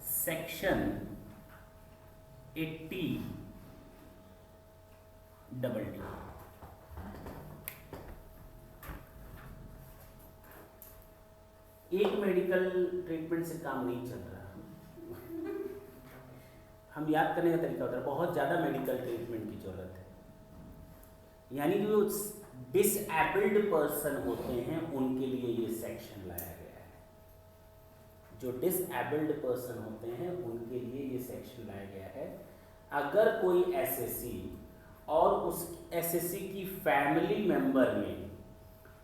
सेक्शन 80DD एक मेडिकल ट्रीटमेंट से काम नहीं चल रहा। हम याद करने का तरीका होता है, बहुत ज़्यादा मेडिकल ट्रीटमेंट की जरूरत है। यानी जो डिसेबल्ड पर्सन होते हैं उनके लिए ये सेक्शन लाया गया है। जो डिसेबल्ड पर्सन होते हैं उनके लिए ये सेक्शन लाया गया है। अगर कोई एसएससी और उस एसएससी की फैमिली मेंबर में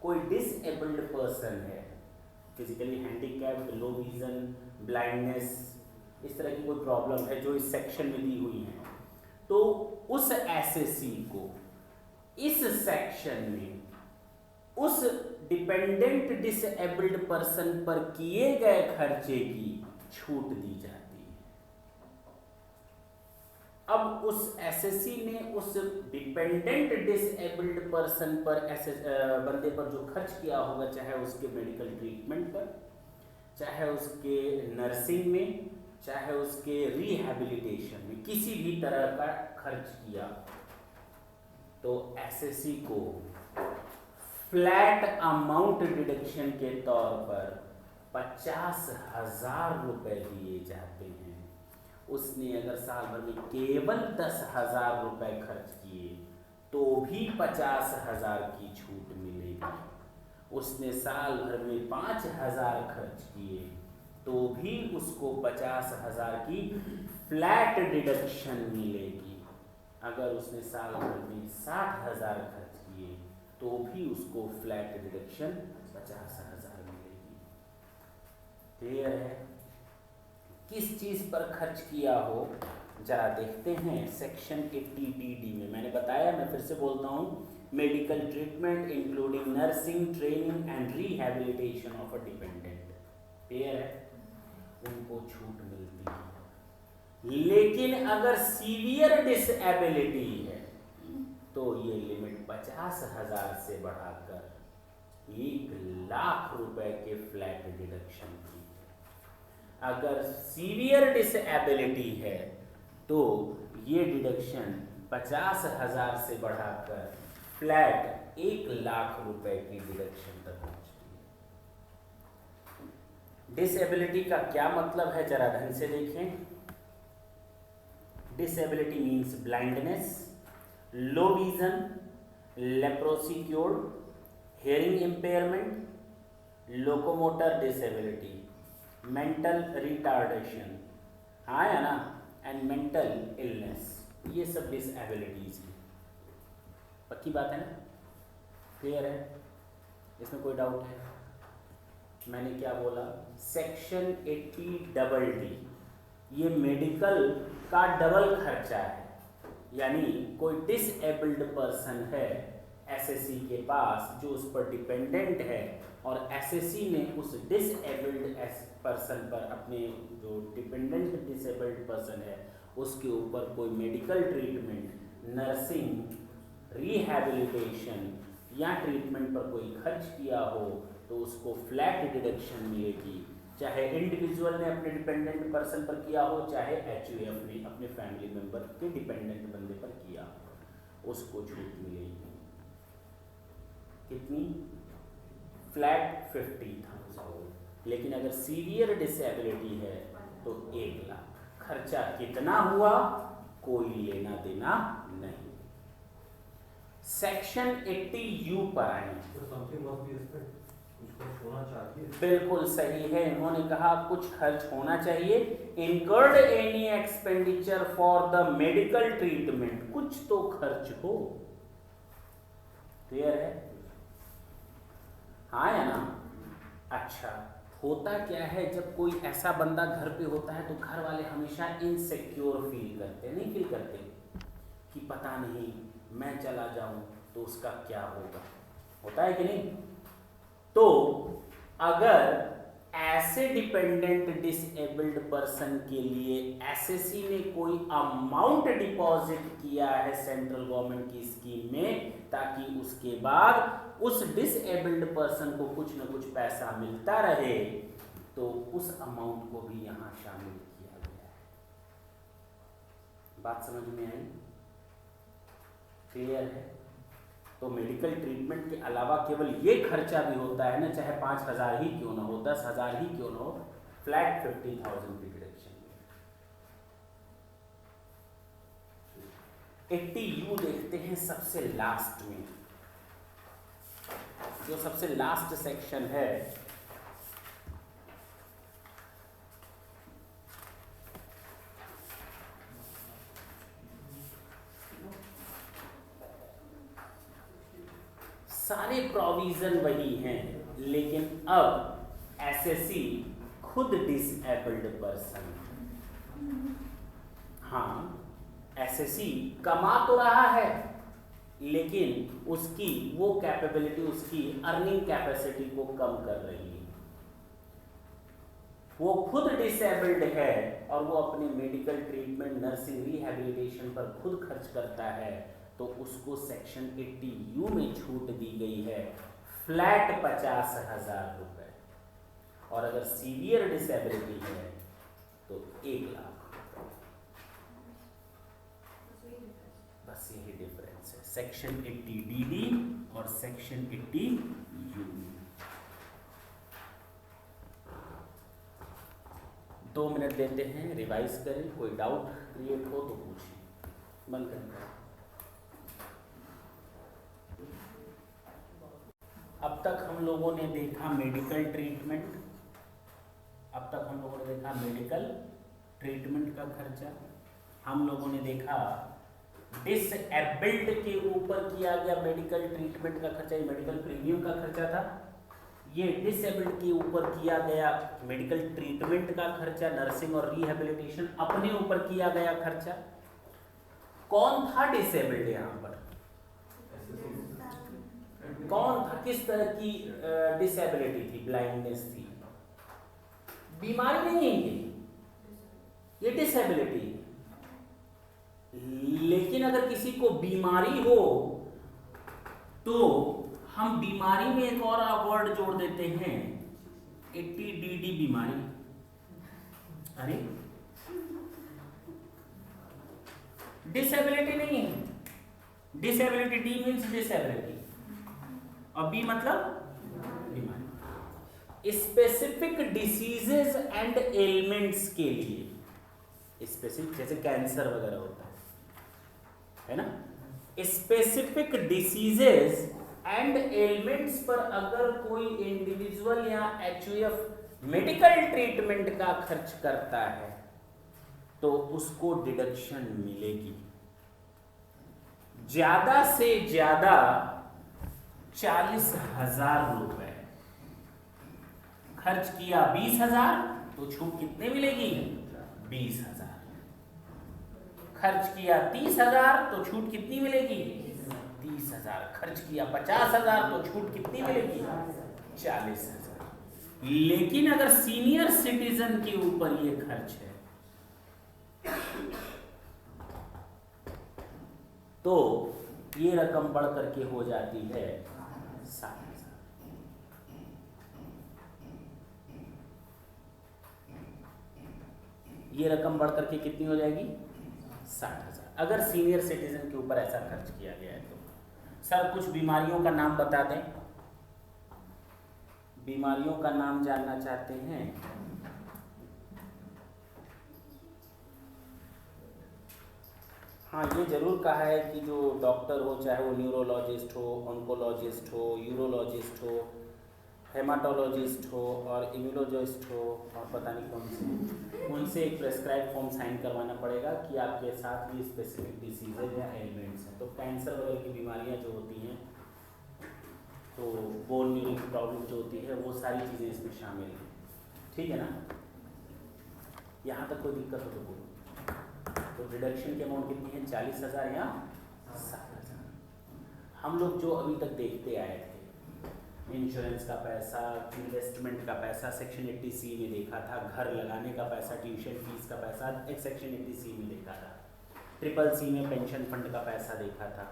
कोई डिसेबल्ड पर्सन है, physically handicapped, low vision, blindness, इस तरह की कोई प्रॉब्लम है जो इस सेक्शन में दी हुई है, तो उस एसएससी को इस सेक्शन में उस डिपेंडेंट डिसेबल्ड पर्सन पर किए गए खर्चे की छूट दी जाती है। अब उस एसएससी ने उस डिपेंडेंट डिसेबल्ड पर्सन पर बंदे पर जो खर्च किया होगा, चाहे उसके मेडिकल ट्रीटमेंट पर, चाहे उसके नर्सिंग में, चाहे उसके रिहैबिलिटेशन में, किसी भी तरह का खर्च किया, तो एसएससी को फ्लैट अमाउंट डिडक्शन के तौर पर 50,000 रुपए दिए जाते हैं। उसने अगर साल भर में केवल 10,000 रुपए खर्च किए तो भी 50,000 की छूट मिलेगी। उसने साल भर में 5,000 खर्च किए तो भी उसको 50,000 की फ्लैट डिडक्शन मिलेगी। अगर उसने साल भर में 60,000 खर्च किए तो भी उसको फ्लैट डिडक्शन 50,000 मिलेगी। क्लियर है? किस चीज़ पर खर्च किया हो जरा देखते हैं सेक्शन 80DD में। मैंने बताया, मैं फिर से बोलता हूँ, medical treatment including nursing, training and rehabilitation of a dependent. Clear है? उनको छूट मिलती है। लेकिन अगर सीवियर डिसेबिलिटी है तो ये लिमिट 50,000 से बढ़ाकर 1,00,000 रुपए के फ्लैट डिडक्शन की। अगर सीवियर डिसेबिलिटी है तो ये डिडक्शन 50,000 से बढ़ाकर फ्लैट 1,00,000 रुपए की डिडक्शन तक पहुंचती है। डिसेबिलिटी का क्या मतलब है जरा ढंग से देखें। Disability means blindness, low vision, leprosy cured, hearing impairment, locomotor disability, mental retardation, हाँ या ना, एंड मेंटल इलनेस, ये सब डिसेबिलिटीज हैं। पक्की बात है ना? क्लियर है? इसमें कोई डाउट है? मैंने क्या बोला? सेक्शन 80DD ये मेडिकल का डबल खर्चा है। यानी कोई डिसेबल्ड पर्सन है एसएससी के पास जो उस पर डिपेंडेंट है, और एसएससी ने उस डिसेबल्ड पर्सन पर, अपने जो डिपेंडेंट डिसेबल्ड पर्सन है उसके ऊपर कोई मेडिकल ट्रीटमेंट, नर्सिंग, रिहैबिलिटेशन या ट्रीटमेंट पर कोई खर्च किया हो तो उसको फ्लैट डिडक्शन मिलेगी। चाहे इंडिविजुअल ने अपने डिपेंडेंट पर्सन पर किया हो, चाहे एचयूएफ ने अपने फैमिली मेंबर के डिपेंडेंट बंदे पर किया हो, उसको छूट मिलेगी। कितनी? फ्लैट 50,000। लेकिन अगर सीवियर डिसेबिलिटी है तो 1,00,000। खर्चा कितना हुआ कोई लेना देना नहीं। सेक्शन 80U पर आए। बिल्कुल सही है, इन्होंने कहा कुछ खर्च होना चाहिए। Incurred any expenditure for the medical treatment, कुछ तो खर्च हो। क्लियर है? हाँ या ना? अच्छा, होता क्या है जब कोई ऐसा बंदा घर पे होता है तो घर वाले हमेशा इनसिक्योर फील करते हैं, नहीं फील करते कि पता नहीं मैं चला जाऊं तो उसका क्या होगा, होता है कि नहीं? तो अगर ऐसे डिपेंडेंट डिसेबल्ड पर्सन के लिए एसएससी ने कोई अमाउंट डिपॉजिट किया है सेंट्रल गवर्नमेंट की स्कीम में, ताकि उसके बाद उस डिसेबल्ड पर्सन को कुछ न कुछ पैसा मिलता रहे, तो उस अमाउंट को भी यहां शामिल किया गया है। बात समझ में आई? क्लियर है? तो मेडिकल ट्रीटमेंट के अलावा केवल ये खर्चा भी होता है ना, चाहे 5,000 ही क्यों ना हो, 10,000 ही क्यों ना हो, फ्लैट 50,000 की डिडक्शन। 80U देखते हैं सबसे लास्ट में, जो सबसे लास्ट सेक्शन है, सारे प्रोविजन वही हैं, लेकिन अब एसएससी खुद डिसेबल्ड पर्सन, हाँ एसएससी कमा तो रहा है, लेकिन उसकी वो कैपेबिलिटी, उसकी अर्निंग कैपेसिटी को कम कर रही है। वो खुद डिसेबल्ड है और वो अपने मेडिकल ट्रीटमेंट, नर्सिंग, रिहैबिलिटेशन पर खुद खर्च करता है, तो उसको सेक्शन 80U में छूट दी गई है, फ्लैट 50,000 रुपए। और अगर सीवियर डिसेबिलिटी है तो 1 लाख। बस यही डिफरेंस है सेक्शन 80DD और सेक्शन 80U। 2 मिनट देते हैं, रिवाइज करें, कोई डाउट क्रिएट हो तो पूछिए। बंद करें। अब तक हम लोगों ने देखा मेडिकल ट्रीटमेंट, का खर्चा, हम लोगों ने देखा डिसेबल्ड के ऊपर किया गया मेडिकल ट्रीटमेंट का खर्चा, ये मेडिकल प्रीमियम का खर्चा था। ये डिसेबल्ड के ऊपर किया गया मेडिकल ट्रीटमेंट का खर्चा, नर्सिंग और रिहैबिलिटेशन अपने ऊपर किया गया खर्चा। कौन था डिसेबल्ड यहाँ पर? कौन था? किस तरह की डिसेबिलिटी थी? ब्लाइंडनेस थी, बीमारी नहीं है ये डिसेबिलिटी। लेकिन अगर किसी को बीमारी हो तो हम बीमारी में एक और वर्ड जोड़ देते हैं, 80DD बीमारी। अरे डिसेबिलिटी नहीं है, डिसेबिलिटी, डी मीन्स डिसेबिलिटी और बी मतलब बीमारी। स्पेसिफिक डिसीजेज एंड एलिमेंट्स के लिए, स्पेसिफिक जैसे कैंसर वगैरह होता है ना, स्पेसिफिक डिसीजेज एंड एलिमेंट्स पर अगर कोई इंडिविजुअल या एचयूएफ मेडिकल ट्रीटमेंट का खर्च करता है तो उसको डिडक्शन मिलेगी। ज्यादा से ज्यादा 40,000 रुपए खर्च किया, 20,000 तो छूट कितने मिलेगी? 20,000। खर्च किया 30,000 तो छूट कितनी मिलेगी? 30,000। खर्च किया 50,000 तो छूट कितनी मिलेगी? 40,000। लेकिन अगर सीनियर सिटीजन के ऊपर ये खर्च है तो ये रकम बढ़ करके हो जाती है 60,000। ये रकम बढ़ करके कितनी हो जाएगी? 60,000। अगर सीनियर सिटीजन के ऊपर ऐसा खर्च किया गया है तो। सर कुछ बीमारियों का नाम बता दें, बीमारियों का नाम जानना चाहते हैं? हाँ, ये जरूर कहा है कि जो डॉक्टर हो, चाहे वो न्यूरोलॉजिस्ट हो, ऑन्कोलॉजिस्ट हो, यूरोलॉजिस्ट हो, हेमाटोलॉजिस्ट हो और इम्यूनोलॉजिस्ट हो और पता नहीं कौन से, उनसे एक प्रेस्क्राइब फॉर्म साइन करवाना पड़ेगा कि आपके साथ भी स्पेसिफिक डिसीजेज या एलिमेंट्स हैं। तो कैंसर वगैरह की बीमारियां जो होती हैं, तो बोन न्यूरो की प्रॉब्लम जो होती है, वो सारी चीज़ें इसमें शामिल हैं। ठीक है ना? यहाँ तक कोई दिक्कत हो तो बोलो। तो डिडक्शन की अमाउंट कितनी है? 40,000 या 60,000। हम लोग जो अभी तक देखते आए थे इंश्योरेंस का पैसा, इन्वेस्टमेंट का पैसा सेक्शन 80C में देखा था, घर लगाने का पैसा, ट्यूशन फीस का पैसा एक सेक्शन 80C में देखा था, CCC में पेंशन फंड का पैसा देखा था,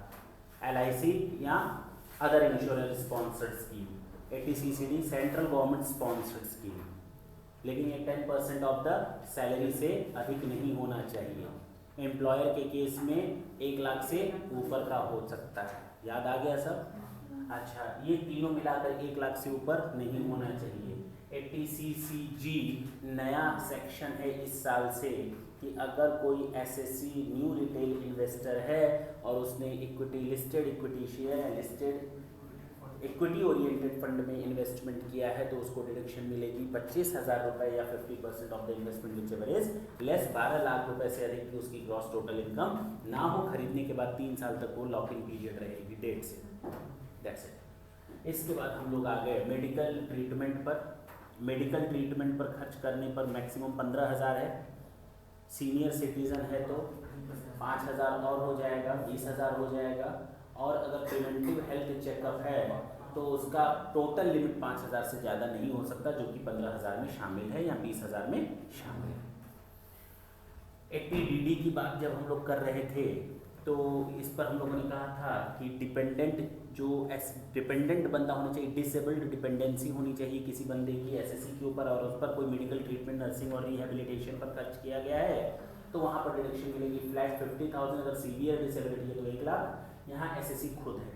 LIC या other insurance sponsored scheme, 80CCD central government sponsored scheme, लेकिन ये 10% ऑफ द सैलरी से अधिक नहीं होना चाहिए। एम्प्लॉयर के केस में 1 लाख से ऊपर का हो सकता है। याद आ गया सब? अच्छा, ये तीनों मिलाकर 1 लाख से ऊपर नहीं होना चाहिए। 80CCG नया सेक्शन है इस साल से कि अगर कोई SSC न्यू रिटेल इन्वेस्टर है और उसने equity listed equity share listed equity oriented fund में इन्वेस्टमेंट किया है तो उसको डिडक्शन मिलेगी 25,000 रुपये या 50% of the investment whichever is less 12 lakh रुपए से अधिक की उसकी ग्रॉस टोटल इनकम ना हो। खरीदने के बाद 3 साल तक वो लॉक इन पीरियड रहेगी डेट से। That's it. इसके बाद हम लोग आ गए मेडिकल ट्रीटमेंट पर। मेडिकल ट्रीटमेंट पर खर्च करने पर मैक्सिमम 15,000 है। सीनियर सिटीजन है तो 5,000 और हो जाएगा, 20,000 हो जाएगा। और अगर प्रिवेंटिव हेल्थ चेकअप है तो उसका टोटल लिमिट 5,000 से ज़्यादा नहीं हो सकता, जो कि 15,000 में शामिल है या 20,000 में शामिल है। 80DD की बात जब हम लोग कर रहे थे तो इस पर हम लोगों ने कहा था कि डिपेंडेंट बंदा होना चाहिए, डिसेबल्ड डिपेंडेंसी होनी चाहिए किसी बंदे की SSC के ऊपर, और उस पर कोई मेडिकल ट्रीटमेंट, नर्सिंग और रिहेबिलिटेशन पर खर्च किया गया है तो वहाँ पर डिडक्शन मिलेगी फ्लैट 50,000। अगर सीवियर डिसेबिलिटी है तो 1 लाख। यहाँ SSC खुद है।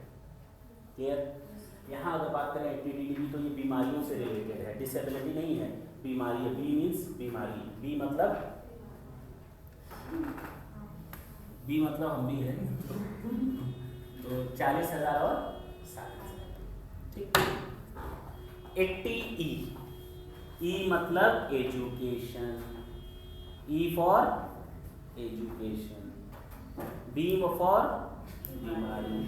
क्लियर? यहाँ अगर बात करें 80DD तो ये बीमारियों से रिलेटेड है, डिसेबिलिटी नहीं है, बीमारी है। बी मीन्स बीमारी, बी मतलब हम भी हैं तो 40,000 और 60,000। ठीक। 80E, E मतलब education, E for education, B for बीमारी,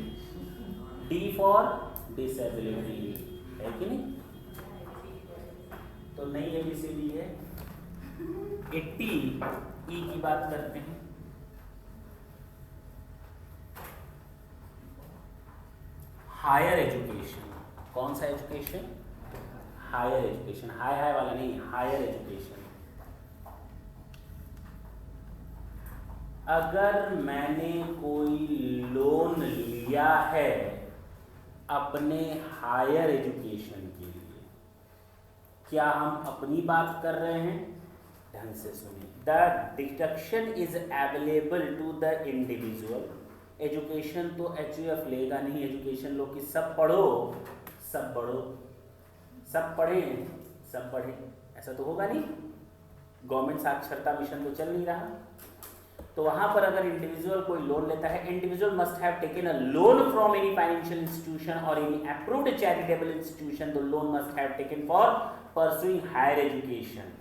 D फॉर डिसेबिलिटी, है कि नहीं? तो नई ABCD है। 80E की बात करते हैं। Higher education. कौन सा एजुकेशन? हायर एजुकेशन, हाई वाला नहीं, हायर एजुकेशन। अगर मैंने कोई लोन लिया है अपने हायर एजुकेशन के लिए, क्या हम अपनी बात कर रहे हैं? ढंग से सुनिए। The deduction is available to the individual. Education तो HUF लेगा नहीं, एजुकेशन लो कि सब पढ़ो सब बढ़ो, सब पढ़ें सब बढ़े, ऐसा तो होगा नहीं। गवर्नमेंट साक्षरता मिशन तो चल नहीं रहा। तो वहां पर अगर इंडिविजुअल कोई लोन लेता है, individual must have taken a loan from any financial institution और any approved charitable institution. The loan must have taken for pursuing higher education.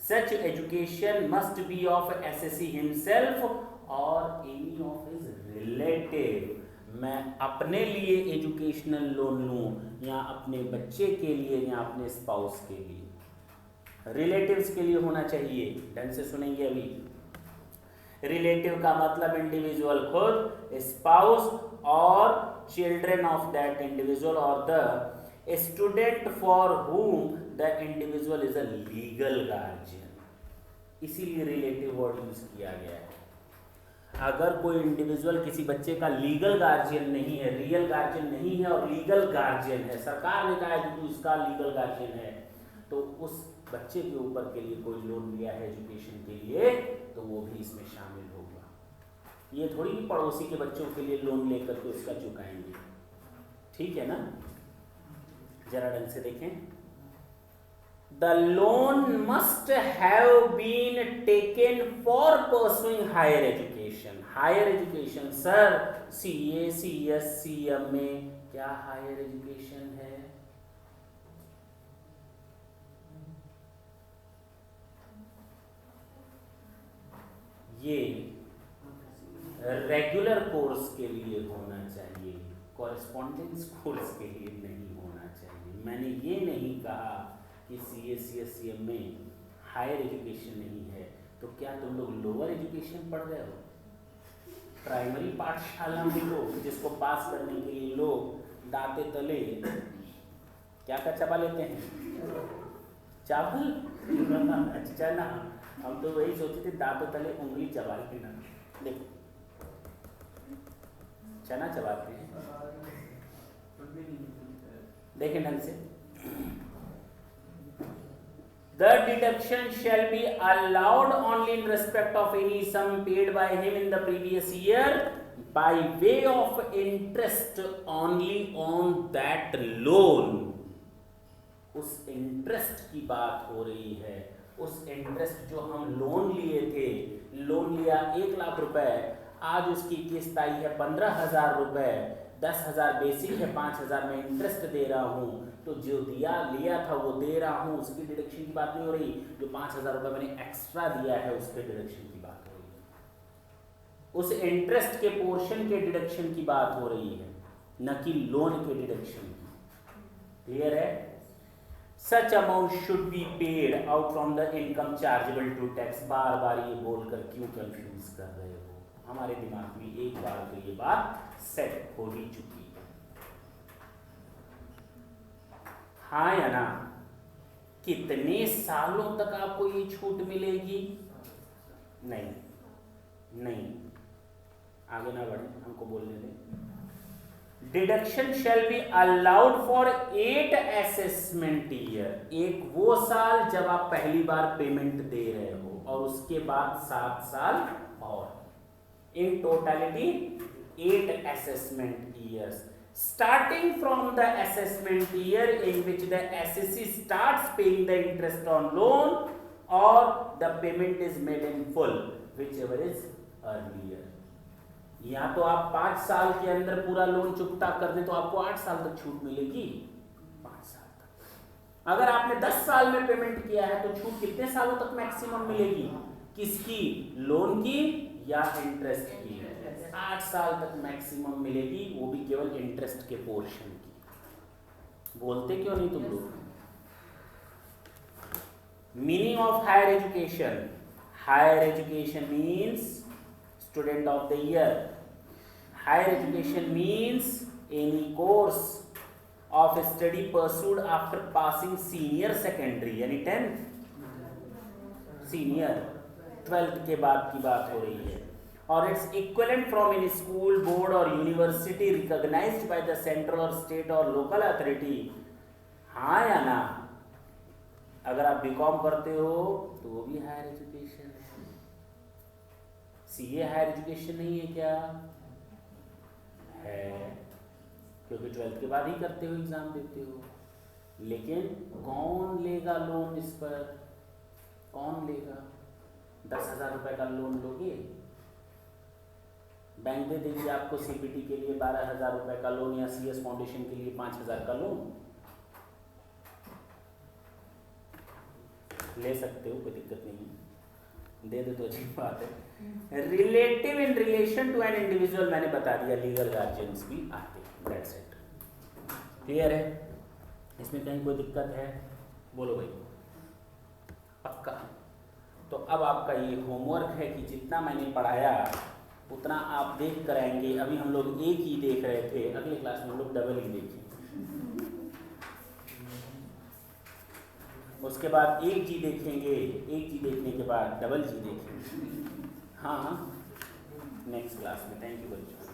Such education must be of SSC himself और any of his relative. मैं अपने लिए educational loan लूं या अपने बच्चे के लिए या अपने स्पाउस के लिए। रिलेटिव्स के लिए होना चाहिए। ढंग से सुनेंगे अभी। रिलेटिव का मतलब इंडिविजुअल खुद, स्पाउस और चिल्ड्रन ऑफ दैट इंडिविजुअल और the student for whom the individual is a legal guardian. इसीलिए रिलेटिव वर्ड यूज किया गया है। अगर कोई इंडिविजुअल किसी बच्चे का लीगल गार्जियन नहीं है, रियल गार्जियन नहीं है और लीगल गार्जियन है, सरकार ने कहा है कि तू इसका लीगल गार्जियन है, तो उस बच्चे के ऊपर के लिए कोई लोन लिया है एजुकेशन के लिए तो वो भी इसमें शामिल होगा। ये थोड़ी पड़ोसी के बच्चों के लिए लोन लेकर के उसका चुकाएंगे। ठीक है ना? जरा ढंग से देखें। The loan must have been taken for pursuing higher education. Higher education sir CA CS CM में क्या हायर एजुकेशन है? ये रेगुलर कोर्स के लिए होना चाहिए, कॉरेस्पॉन्डेंस कोर्स के लिए नहीं होना चाहिए। मैंने ये नहीं कहा कि CA CS CM में हायर एजुकेशन नहीं है। तो क्या तुम लोग लोअर एजुकेशन पढ़ रहे हो? प्राइमरी पाठशाला में लोग जिसको पास करने के लिए लोग दाते तले क्या क्या चबा लेते हैं? चावल। अच्छा ना, हम तो वही सोचे थे दांतों तले उंगली चबा लेना। देखो चना चबाते हैं, देखें ढंग से। The deduction shall be allowed only in respect of any sum paid by him in the previous year by way of interest only on that loan. उस इंटरेस्ट की बात हो रही है, उस इंटरेस्ट जो हम लोन लिए थे, लोन लिया 1 लाख रुपए, आज उसकी किस्त आई है 15,000 रुपए, 10,000 बेसिक है, 5,000 में इंटरेस्ट दे रहा हूँ, तो जो लिया था वो दे रहा हूँ, उसकी डिडक्शन की बात नहीं हो रही। जो 5,000 रुपए मैंने एक्स्ट्रा दिया है उसके डिडक्शन की बात हो रही है, उस इंटरेस्ट के पोर्शन के डिडक्शन की बात हो रही है, न कि लोन के डिडक्शन की। क्लियर है? Such amount should be paid out from the income chargeable to tax। बार बार ये बोलकर क्यों कंफ्यूज कर रहे हो? हमारे दिमाग में एक बार तो ये बात सेट हो ही चुकी है। हाँ या ना? कितने सालों तक आपको ये छूट मिलेगी? नहीं नहीं, आगे ना बढ़े, हमको बोलने दें। Deduction shall be allowed for 8 assessment year. एक वो साल जब आप पहली बार पेमेंट दे रहे हो, और उसके बाद 7 साल और, in totality 8 assessment years, starting from the assessment year in which the assessee starts paying the interest on loan or the payment is made in full, whichever is earlier। या तो आप 5 साल के अंदर पूरा लोन चुकता कर दें तो आपको 8 साल तक छूट मिलेगी, 5 साल तक। अगर आपने 10 साल में पेमेंट किया है तो छूट कितने सालों तक मैक्सिमम मिलेगी? किसकी? लोन की या इंटरेस्ट की? 8 साल तक मैक्सिमम मिलेगी, वो भी केवल इंटरेस्ट के पोर्शन की। बोलते क्यों नहीं तुम लोग? Meaning of higher education. Higher education means student of the year। Higher education means any course of study pursued after passing senior secondary, यानी 10th, senior 12th के बाद की बात हो रही है, और its equivalent from any school, board or university recognized by the central or state or local authority। हाँ या ना? अगर आप बीकॉम करते हो तो वो भी हायर एजुकेशन है। सीए हायर एजुकेशन नहीं है क्या? है, क्योंकि 12th के बाद ही करते हो, एग्जाम देते हो। लेकिन कौन लेगा लोन इस पर? कौन लेगा? 10,000 रुपए का लोन लोगे? बैंक दे देगी आपको सीपीटी के लिए 12,000 रुपए का लोन, या सीएस फाउंडेशन के लिए 5,000 का लोन। ले सकते हो, कोई दिक्कत नहीं है, दे दे तो अच्छी बात है। Relative in relation to an individual, मैंने बता दिया, लीगल गार्जियंस भी आते हैं, दैट्स इट। क्लियर है? इसमें कहीं कोई दिक्कत है? बोलो भाई, पक्का? तो अब आपका ये होमवर्क है कि जितना मैंने पढ़ाया उतना आप देख कर आएंगे। अभी हम लोग एक ही देख रहे थे, अगले क्लास में हम लोग डबल ही देखेंगे, उसके बाद एक जी देखेंगे, एक जी देखने के बाद डबल जी देखेंगे। हाँ, नेक्स्ट क्लास में। थैंक यू बच्चों।